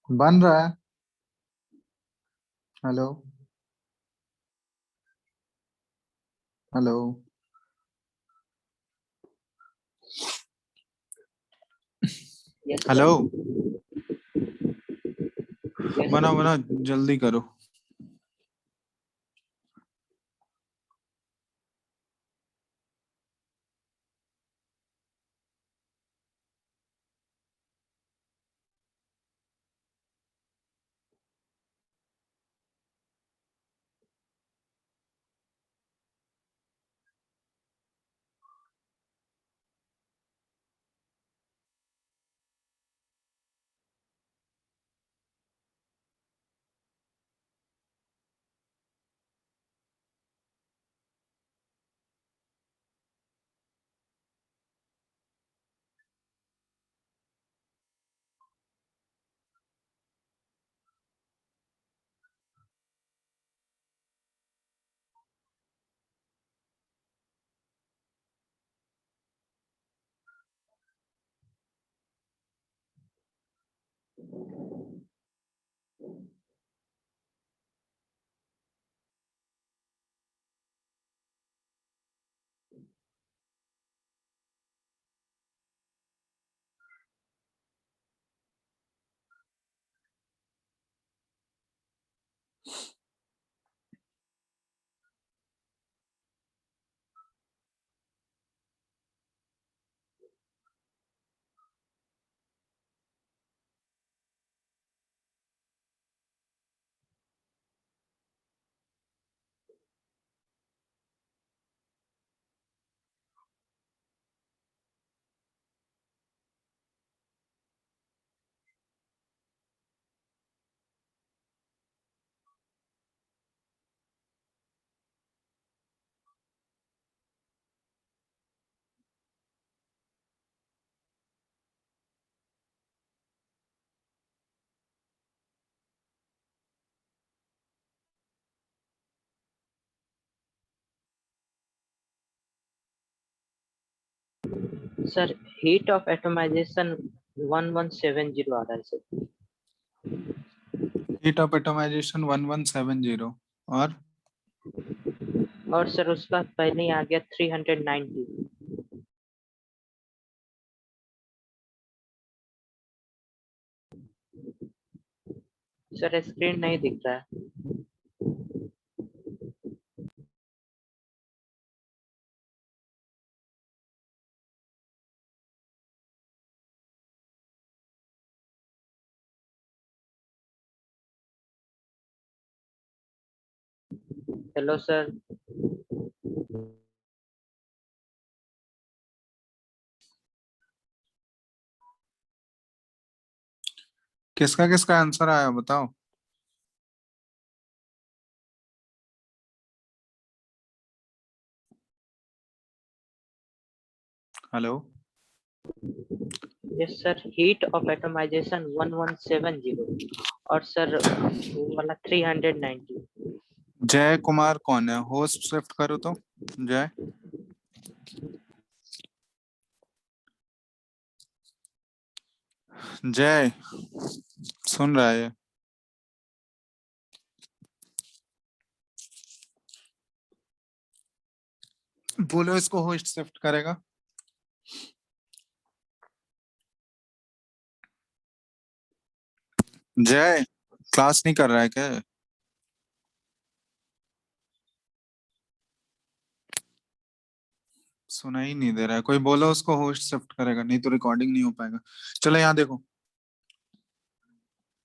बन रहा है। Hello hello. Yes, sir. Hello, Yes, बनाओ sir. बनाओ जल्दी करो। सर हीट ऑफ एटमाइजेशन 1170 आ रहा है सर। हीट ऑफ एटमाइजेशन 1170 और सर उसका पहले ही आ गया 390। सर स्क्रीन नहीं दिख रहा है। Hello sir. किसका किसका आंसर आया बताओ। Hello. Yes sir heat of atomisation 1170 और सर वो वाला 390। जय कुमार कौन है? होस्ट शिफ्ट करो तो जय। जय सुन रहा है? बोलो इसको होस्ट शिफ्ट करेगा। जय क्लास नहीं कर रहा है क्या? सुना ही नहीं दे रहा है कोई। बोलो उसको होस्ट शिफ्ट करेगा, नहीं तो रिकॉर्डिंग नहीं हो पाएगा। चलो यहाँ देखो,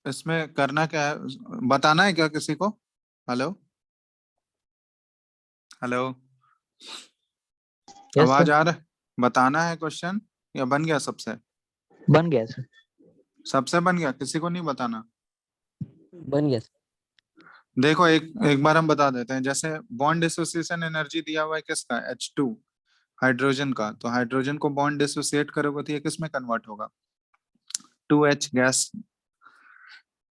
इसमें करना क्या है बताना है क्या किसी को? हेलो हेलो यस आवाज सर, आ रहा है? बताना है क्वेश्चन या बन गया सबसे? बन गया सर। सबसे बन गया, किसी को नहीं बताना। बन गया सर। देखो एक एक बार हम बता देते हैं। जैसे बॉन्ड डिसोसिएशन एनर्जी दिया हुआ है किसका? H2 हाइड्रोजन का। तो हाइड्रोजन को बॉन्ड डिसोसिएट करोगे तो ये किस में कन्वर्ट होगा? 2H gas.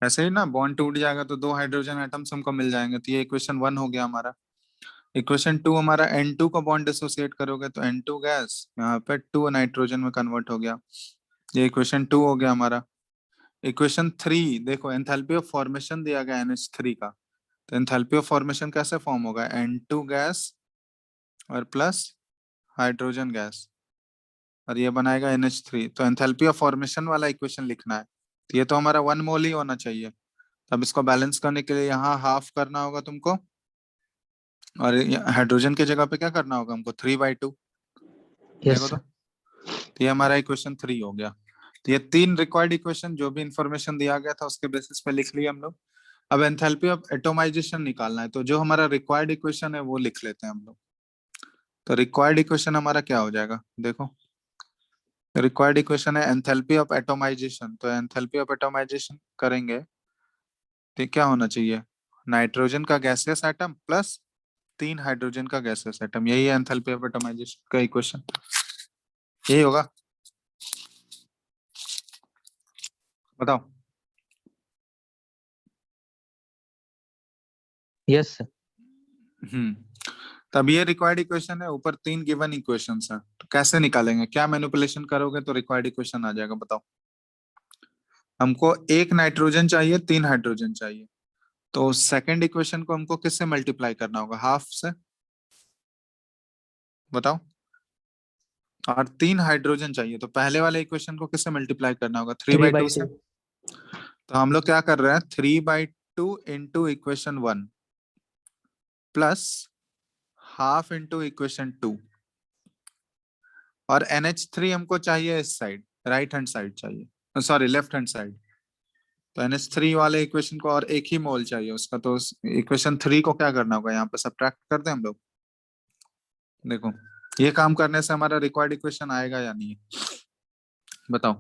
ऐसे ही ना, बॉन्ड टूट जाएगा तो दो हाइड्रोजन एटम्स हमको मिल जाएंगे। तो ये इक्वेशन 1 हो गया हमारा। इक्वेशन 2 हमारा N2 को बॉन्ड डिसोसिएट करोगे तो N2 गैस यहाँ पे 2 नाइट्रोजन में कन्वर्ट हो गया। ये इक्वेशन 2 हो गया हमारा। इक्वेशन 3 देखो, एंथैल्पी ऑफ फॉर्मेशन दिया गया NH3 का। तो एंथैल्पी ऑफ फॉर्मेशन कैसे फॉर्म होगा? N2 गैस और प्लस हाइड्रोजन गैस और ये बनाएगा NH3। तो एंथैल्पी ऑफ फॉर्मेशन वाला इक्वेशन लिखना है। तो ये तो हमारा 1 मोल ही होना चाहिए। अब इसको बैलेंस करने के लिए यहाँ हाफ करना होगा तुमको, और हाइड्रोजन की जगह पे क्या करना होगा हमको? 3/2। यस देखो सर। तो ये हमारा इक्वेशन 3 हो गया। तो ये 3 रिक्वायर्ड इक्वेशन जो भी इंफॉर्मेशन दिया गया था उसके बेसिस पे लिख लिया हम लोग। अब एंथैल्पी ऑफ एटोमाइजेशन निकालना है, तो जो हमारा रिक्वायर्ड इक्वेशन है वो लिख लेते हैं हम लोग। तो रिक्वायर्ड इक्वेशन हमारा क्या हो जाएगा देखो। रिक्वायर्ड इक्वेशन है एंथैल्पी ऑफ एटोमाइजेशन। तो एंथैल्पी ऑफ एटोमाइजेशन करेंगे तो क्या होना चाहिए? नाइट्रोजन का गैसियस एटम प्लस 3 हाइड्रोजन का गैसियस एटम। यही है एंथैल्पी ऑफ एटोमाइजेशन का इक्वेशन। यही होगा, बताओ। Yes sir. तब ये रिक्वायर्ड इक्वेशन है। ऊपर 3 गिवन इक्वेशंस है, तो कैसे निकालेंगे? क्या मैनिपुलेशन करोगे तो रिक्वायर्ड इक्वेशन आ जाएगा बताओ। हमको एक नाइट्रोजन चाहिए, 3 हाइड्रोजन चाहिए, तो सेकंड इक्वेशन को हमको किससे मल्टीप्लाई करना होगा? हाफ से, बताओ। और 3 हाइड्रोजन चाहिए, तो पहले वाले इक्वेशन को किससे मल्टीप्लाई करना होगा? 3/2 से। तो हम लोग क्या कर रहे हैं, 3/2 into equation 1 plus half into equation 2, और NH3 हमको चाहिए इस साइड, राइट हैंड साइड चाहिए, सॉरी लेफ्ट हैंड साइड। तो NH3 वाले इक्वेशन को और एक ही मोल चाहिए उसका, तो इक्वेशन 3 को क्या करना होगा, यहाँ पे सब्ट्रैक्ट कर दें हम लोग। देखो ये काम करने से हमारा रिक्वायर्ड इक्वेशन आएगा या नहीं, बताओ।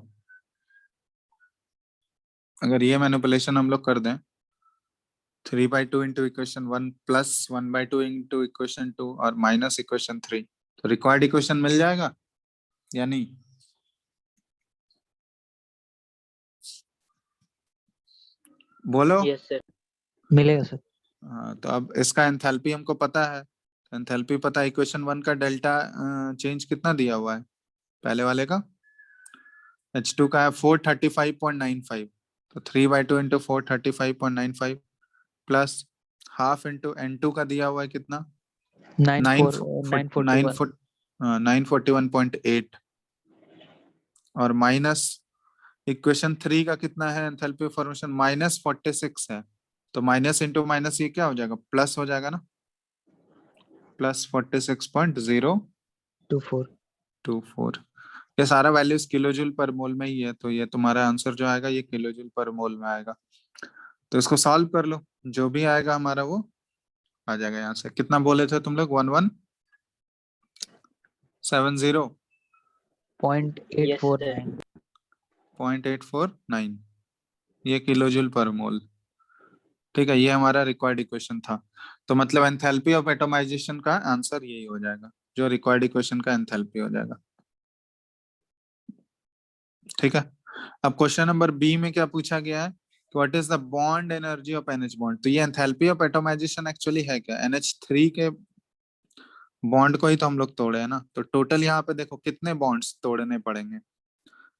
अगर ये मैनिपुलेशन हम लोग कर दें, 3/2 into equation 1 plus 1/2 into equation 2 और माइनस इक्वेशन 3, तो रिक्वायर्ड इक्वेशन मिल जाएगा या नहीं? बोलो। Yes sir. मिलेगा सर। हाँ, तो अब इसका एंथैल्पी हमको पता है, एंथैल्पी पता है। इक्वेशन 1 का डेल्टा चेंज कितना दिया हुआ है पहले वाले का? H2 का है 435.95, तो 3/2 into 435.95 plus half into N2 का दिया हुआ है कितना? 941.8 और माइनस इक्वेशन 3 का कितना है एंथैल्पी फॉर्मेशन? -46 है, तो माइनस इंटू माइनस ये क्या हो जाएगा, प्लस हो जाएगा ना, प्लस 46.024। ये सारा वैल्यूज किलो जूल पर मोल में ही है, तो ये तुम्हारा आंसर जो आएगा ये किलो जूल पर मोल में आएगा। तो इसको सॉल्व कर लो, जो भी आएगा हमारा वो आ जाएगा। यहाँ से कितना बोले थे तुम लोग? 1170 यस सर। 0.849 ये किलो जूल पर मोल। ठीक है, ये हमारा रिक्वायर्ड इक्वेशन था। तो मतलब एंथैल्पी ऑफ एटोमाइजेशन का आंसर यही हो जाएगा, जो रिक्वायर्ड इक्वेशन का एंथैल्पी हो जाएगा। ठीक है, अब क्वेश्चन नंबर बी में क्या पूछा गया है, what is the bond energy of NH bond. तो ये एंथैल्पी ऑफ एटोमाइजेशन एक्चुअली है क्या? NH3 के बॉन्ड को ही तो हम लोग तोड़े हैं ना, तो टोटल यहाँ पे देखो कितने बॉन्ड्स तोड़ने पड़ेंगे।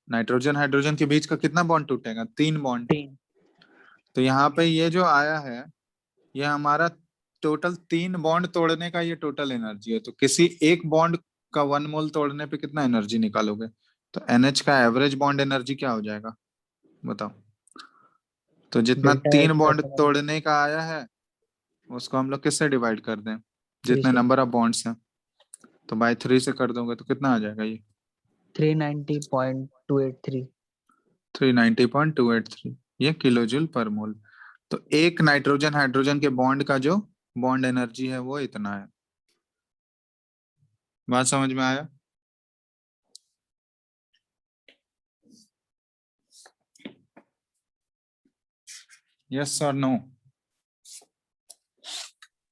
नाइट्रोजन हाइड्रोजन के बीच का कितना बॉन्ड टूटेगा? 3 बॉन्ड। 3। तो यहाँ पे ये जो आया है ये हमारा टोटल 3 बॉन्ड तोड़ने का ये टोटल एनर्जी है। तो किसी एक बॉन्ड का 1 मोल तोड़ने पे कितना एनर्जी निकालोगे? तो NH का एवरेज बॉन्ड एनर्जी क्या हो जाएगा, बताओ। तो जितना डेल्टा 3 H बॉन्ड का तोड़ने का आया है उसको हम लोग किससे डिवाइड कर दें? 3 जितने से नंबर ऑफ बॉन्ड्स हैं, तो बाय 3 से कर दोगे तो कितना आ जाएगा? ये 390.283। 390.283, ये किलो जूल पर मोल। तो एक नाइट्रोजन हाइड्रोजन के बॉन्ड का जो बॉन्ड एनर्जी है वो इतना है। बात समझ में आया? यस और नो?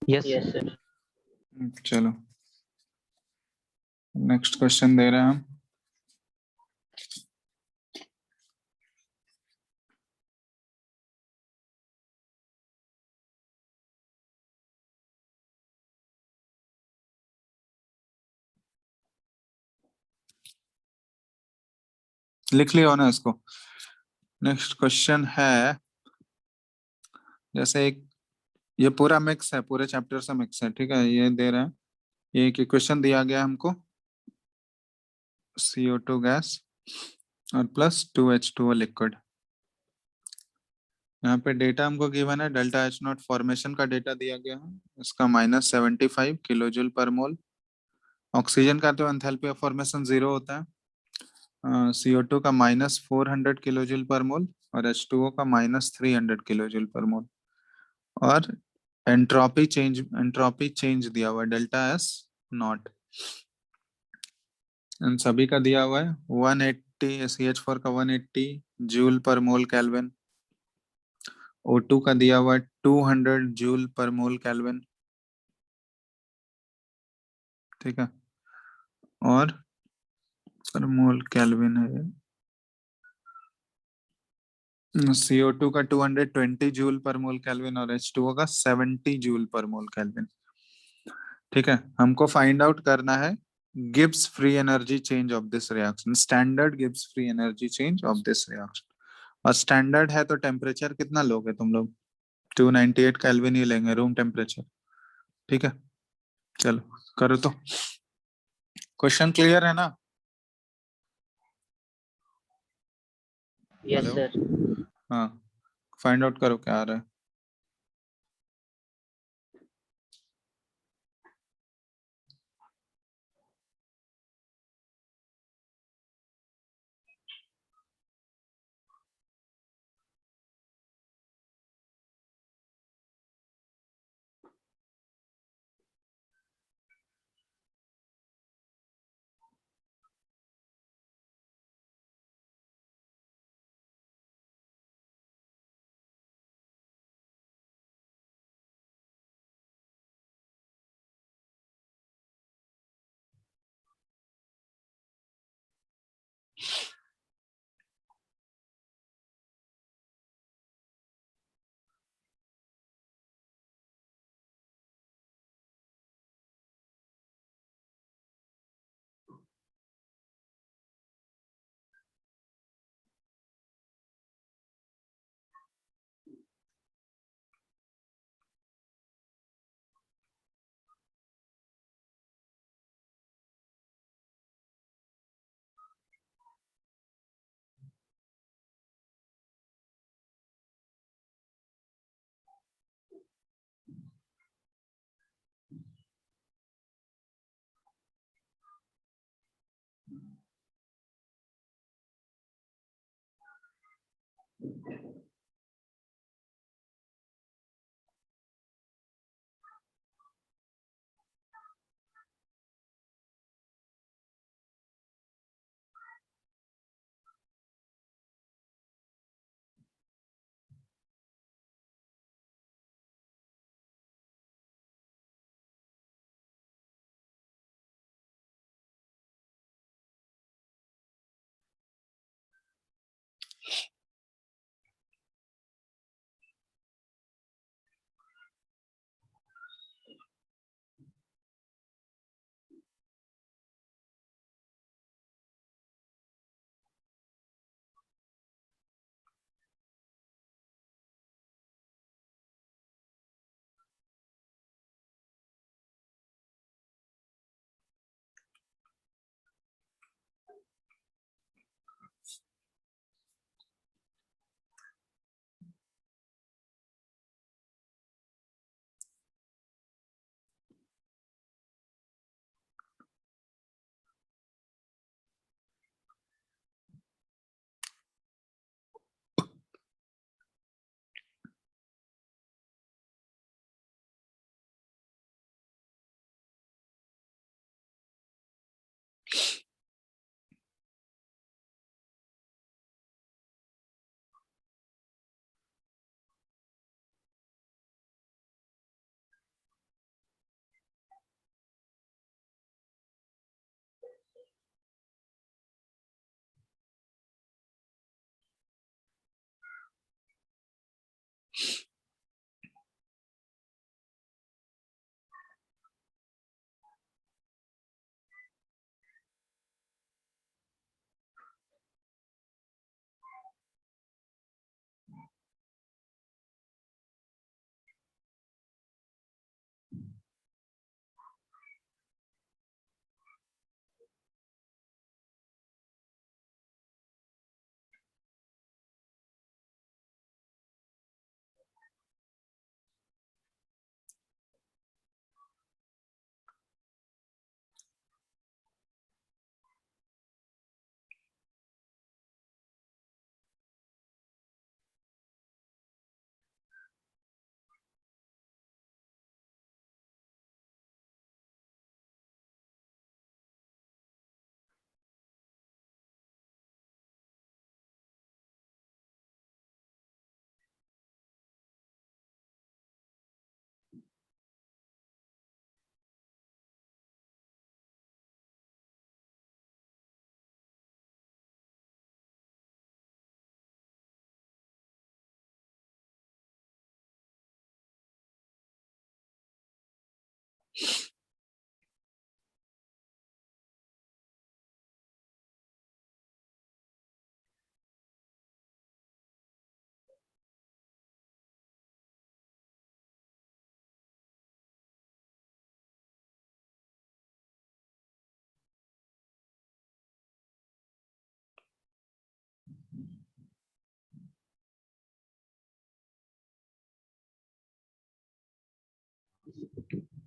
Yes yes sir. चलो नेक्स्ट क्वेश्चन दे रहे हैं हम। लिख लिया ना इसको। नेक्स्ट क्वेश्चन है, जैसे एक ये पूरा मिक्स है, पूरे चैप्टर से मिक्स है। ठीक है, ये दे रहे हैं, ये एक इक्वेशन दिया गया हमको, CO2 गैस और प्लस 2H2O लिक्विड। यहाँ पे डेटा हमको गिवन है, डेल्टा H0 फॉर्मेशन का डेटा दिया गया है, इसका -75 किलो जूल पर मोल। ऑक्सीजन का तो एंथैल्पी ऑफ फॉर्मेशन 0 होता है। CO2 का -400 किलो जूल पर मोल और H2O का -300 किलो जूल पर मोल। और एंट्रोपी चेंज दिया हुआ है डेल्टा S0, इन सभी का दिया हुआ है 180, CH4 का 180 जूल पर मोल केल्विन, O2 का दिया हुआ है 200 जूल पर मोल केल्विन। ठीक है, और पर मोल केल्विन है CO2 का 220 जूल पर मोल केल्विन और H2O का 70 जूल पर मोल केल्विन। ठीक है, हमको फाइंड आउट करना है Gibbs free energy change of this reaction, standard Gibbs free energy change of this reaction. और स्टैंडर्ड है तो टेम्परेचर कितना लोगे तुम लोग? 298 केल्विन ही लेंगे रूम टेम्परेचर। ठीक है, चलो करो तो। क्वेश्चन क्लियर है ना? Yes hello? सर। हाँ, फाइंड आउट करो क्या आ रहा है।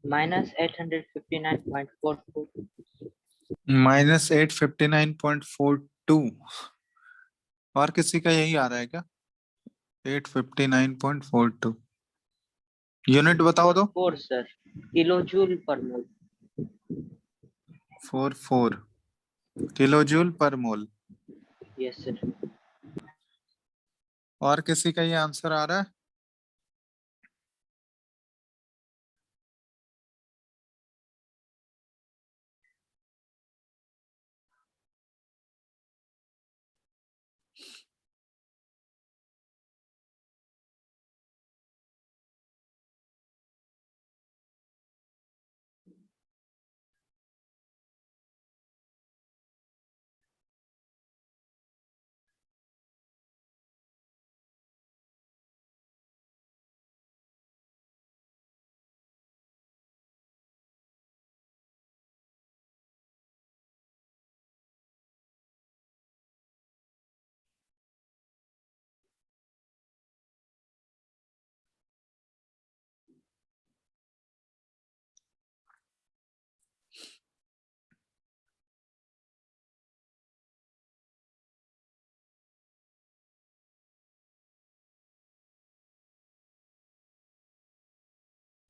minus 859.42. माइनस 859.42। और किसी का यही आ रहा है क्या? 859.42 यूनिट बताओ तो। 4 सर, किलो जूल पर मोल। 44 किलो जूल पर मोल। Yes sir. और किसी का ये आंसर आ रहा है?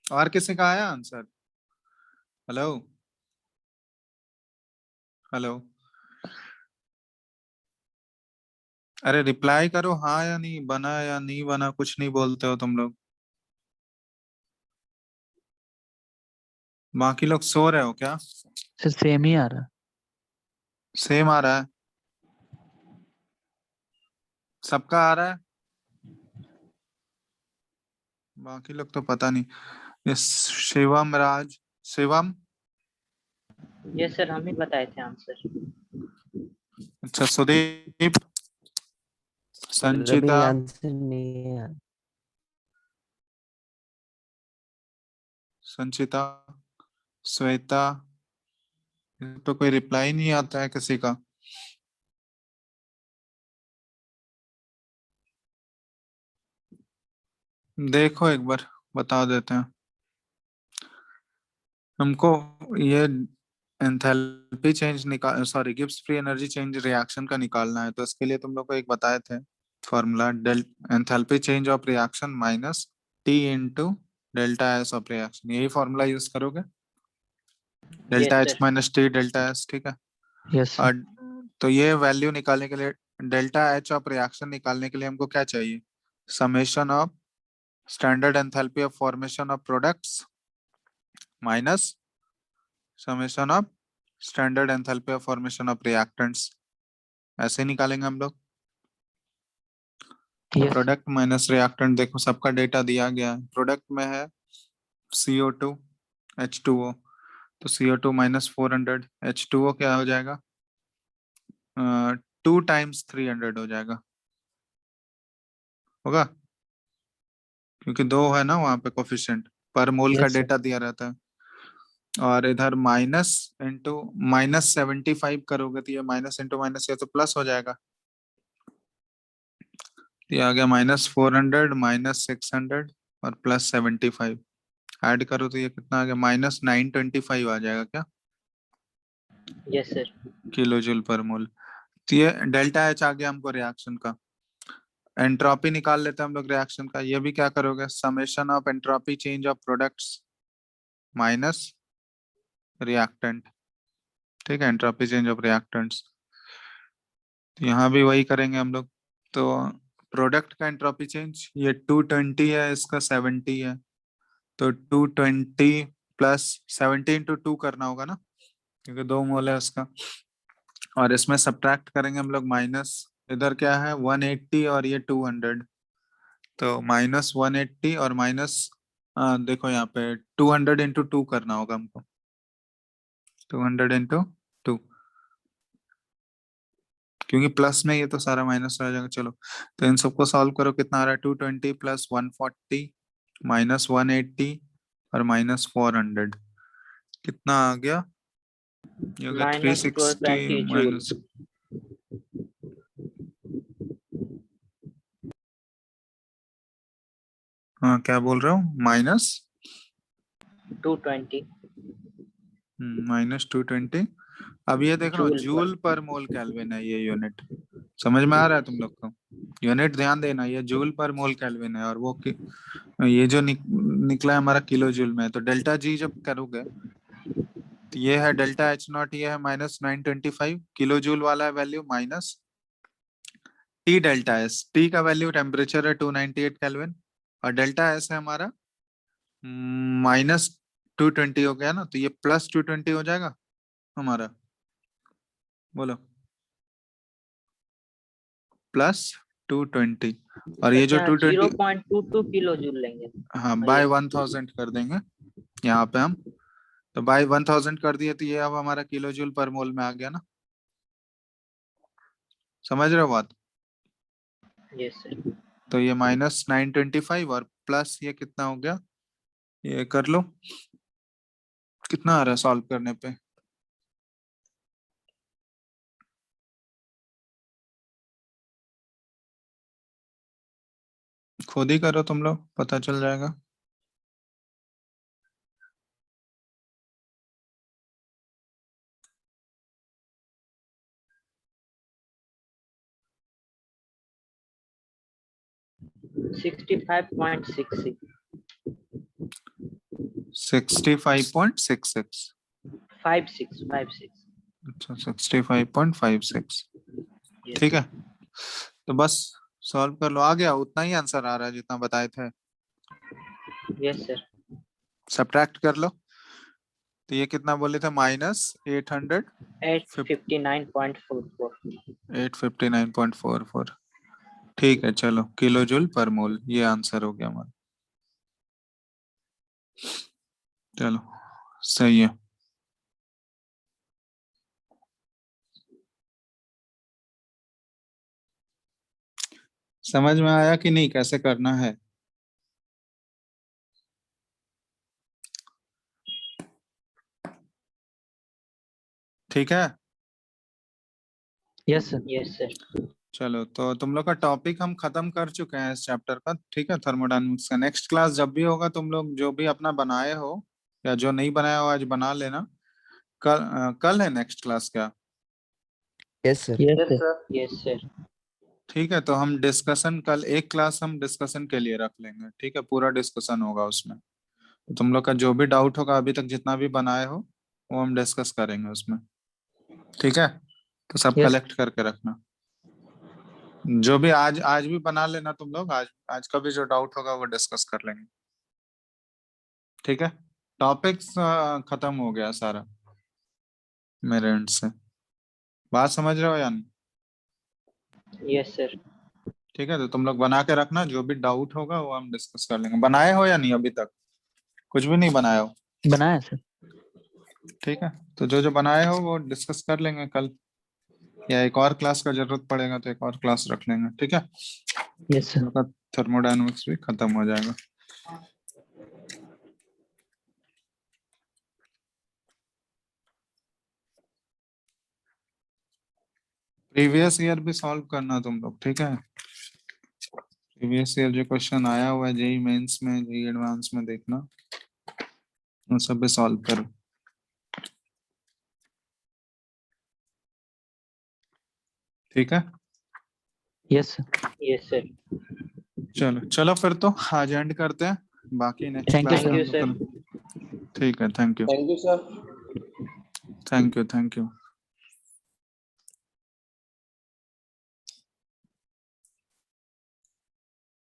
और किसी का आया आंसर? हेलो हेलो, अरे रिप्लाई करो, हाँ या नहीं, बना या नहीं बना, कुछ नहीं बोलते हो तुम लोग। बाकी लोग सो रहे हो क्या? सर सेम ही आ रहा। सेम आ रहा है? सबका आ रहा है? बाकी लोग तो पता नहीं। ये शिवम राज, शिवम, यस सर, हम ही बताए थे आंसर। अच्छा सुदीप, सर अभी संचिता, आंसर नहीं है। संचिता, श्वेता, तो कोई रिप्लाई नहीं आता है किसी का। देखो एक बार बता देते हैं हमको। ये एंथैल्पी चेंज निकाल, sorry Gibbs free energy change reaction का निकालना है, तो इसके लिए तुम लोग को एक बताए थे formula, del enthalpy change of reaction minus T into delta S of reaction. यही फॉर्मूला यूज करोगे, delta yes H sir. Minus T delta S, ठीक है। Yes sir. और तो ये वैल्यू निकालने के लिए, डेल्टा एच ऑफ रिएक्शन निकालने के लिए हमको क्या चाहिए? Summation of standard enthalpy of formation of products minus summation of standard enthalpy of formation of reactants. ऐसे निकालेंगे हम लोग। यस प्रोडक्ट माइनस रिएक्टेंट, देखो सबका डेटा दिया गया है। प्रोडक्ट में है CO2 H2O, तो CO2 माइनस 400, H2O क्या हो जाएगा? 2 टाइम्स 300 हो जाएगा, होगा, क्योंकि 2 है ना वहां पे कोफिशिएंट, पर मोल का यस सर। डेटा दिया रहता है। और इधर माइनस इंटू माइनस 75 करोगे तो ये माइनस इंटू माइनस ये तो प्लस हो जाएगा। ये आ गया -400 -600 और +75, ऐड करो तो ये कितना आ गया? -925 आ जाएगा क्या? Yes sir. Kilo joule per मोल। तो ये डेल्टा एच आ गया हमको रिएक्शन का। एंट्रोपी निकाल लेते हैं हम लोग रिएक्शन का। ये भी क्या करोगे? Summation of entropy change of products minus reactant, ठीक है, एंट्रोपी चेंज ऑफ रिएक्टेंट्स। यहाँ भी वही करेंगे हम लोग। तो प्रोडक्ट का एंट्रोपी चेंज, ये 220 है, इसका 70 है, तो 220 प्लस 70 इंटू 2 करना होगा ना, क्योंकि 2 मोल है उसका। और इसमें सब्ट्रैक्ट करेंगे हम लोग माइनस, इधर क्या है 180 और ये 200, तो -180 और माइनस, देखो यहाँ पे 200 इंटू 2 करना होगा हमको, 200 इंटू 2, क्योंकि प्लस में ये तो सारा माइनस हो जाएगा। चलो तो इन सबको सॉल्व करो, कितना आ रहा है? 220 प्लस 140 माइनस 180 और -400, कितना आ गया? ये हो गया -220 360 जूल। माइनस, हाँ क्या बोल रहा हूँ, माइनस 220 -220। अब ये देख लो जूल पर। जूल पर मोल केल्विन है ये यूनिट, समझ में आ रहा है तुम लोग को? यूनिट ध्यान देना, ये जूल पर मोल केल्विन है और वो ये जो निकला है हमारा किलो जूल में है। तो डेल्टा जी जब करोगे तो ये है डेल्टा एच नॉट, ये है -925 किलो जूल वाला है value, minus T delta S, T का वैल्यू टेम्परेचर है 298 केल्विन और डेल्टा एस है हमारा -220 हो गया ना, तो ये +220 हो जाएगा हमारा, बोलो +220। और ये जो 220 0.22 किलो जूल लेंगे। हाँ बाय 1000 कर देंगे यहाँ पे हम, तो बाय 1000 कर दिए तो ये अब हमारा किलो जूल पर मोल में आ गया ना, समझ रहे हो बात? Yes sir. तो ये -925 और प्लस ये कितना हो गया, ये कर लो कितना आ रहा है सॉल्व करने पे, खुद ही करो तुम लोग, पता चल जाएगा। $65.66 65.66 56 अच्छा 65.56 Yes, ठीक है। तो बस सॉल्व कर लो, आ गया, उतना ही आंसर आ रहा है जितना बताए थे। Yes sir. सब्ट्रैक्ट कर लो, तो ये कितना बोले थे, -800 859.44 859.44 ठीक है। चलो किलो जूल पर मोल ये आंसर हो गया हमारा, चलो सही है। समझ में आया कि नहीं कैसे करना है? ठीक है यस सर। Yes sir. चलो, तो तुम लोग का टॉपिक हम खत्म कर चुके हैं इस चैप्टर का, ठीक है, थर्मोडायनामिक्स का। नेक्स्ट क्लास जब भी होगा तुम लोग जो भी अपना बनाए हो या जो नहीं बनाया हो आज बना लेना। कल है नेक्स्ट क्लास क्या? Yes sir. Yes yes sir. Sir. Yes sir. ठीक है, तो हम डिस्कशन कल एक क्लास हम डिस्कशन के लिए रख लेंगे, ठीक है, पूरा डिस्कशन होगा उसमें। तो तुम लोग का जो भी डाउट होगा अभी तक जितना भी बनाए हो वो हम डिस्कस करेंगे उसमें, ठीक है। तो सब Yes. कलेक्ट करके रखना, जो भी आज भी बना लेना तुम लोग, आज का भी जो डाउट होगा वो डिस्कस कर लेंगे, ठीक है। टॉपिक्स खत्म हो गया सारा मेरे एंड से, बात समझ रहे हो या नहीं? Yes sir. ठीक है, तो तुम लोग बना के रखना, जो भी डाउट होगा वो हम डिस्कस कर लेंगे। बनाए हो या नहीं अभी तक? कुछ भी नहीं बनाए हो? बनाया सर। ठीक है, तो जो बनाए हो वो डिस्कस कर लेंगे कल, या एक और क्लास का जरूरत पड़ेगा तो एक और क्लास रख लेंगे, ठीक है। Yes sir. थर्मोडायनामिक्स भी खत्म हो जाएगा। प्रीवियस ईयर भी सॉल्व करना तुम लोग, ठीक है। प्रीवियस ईयर जो क्वेश्चन आया हुआ है जेई मेंस में, जेई एडवांस में, देखना उन सब भी सॉल्व करो, ठीक है। Yes sir. Yes sir. चलो चलो फिर तो आज एंड करते हैं, बाकी next Thank you, class sir. में ठीक है। Thank you, thank you sir. Thank you, thank you.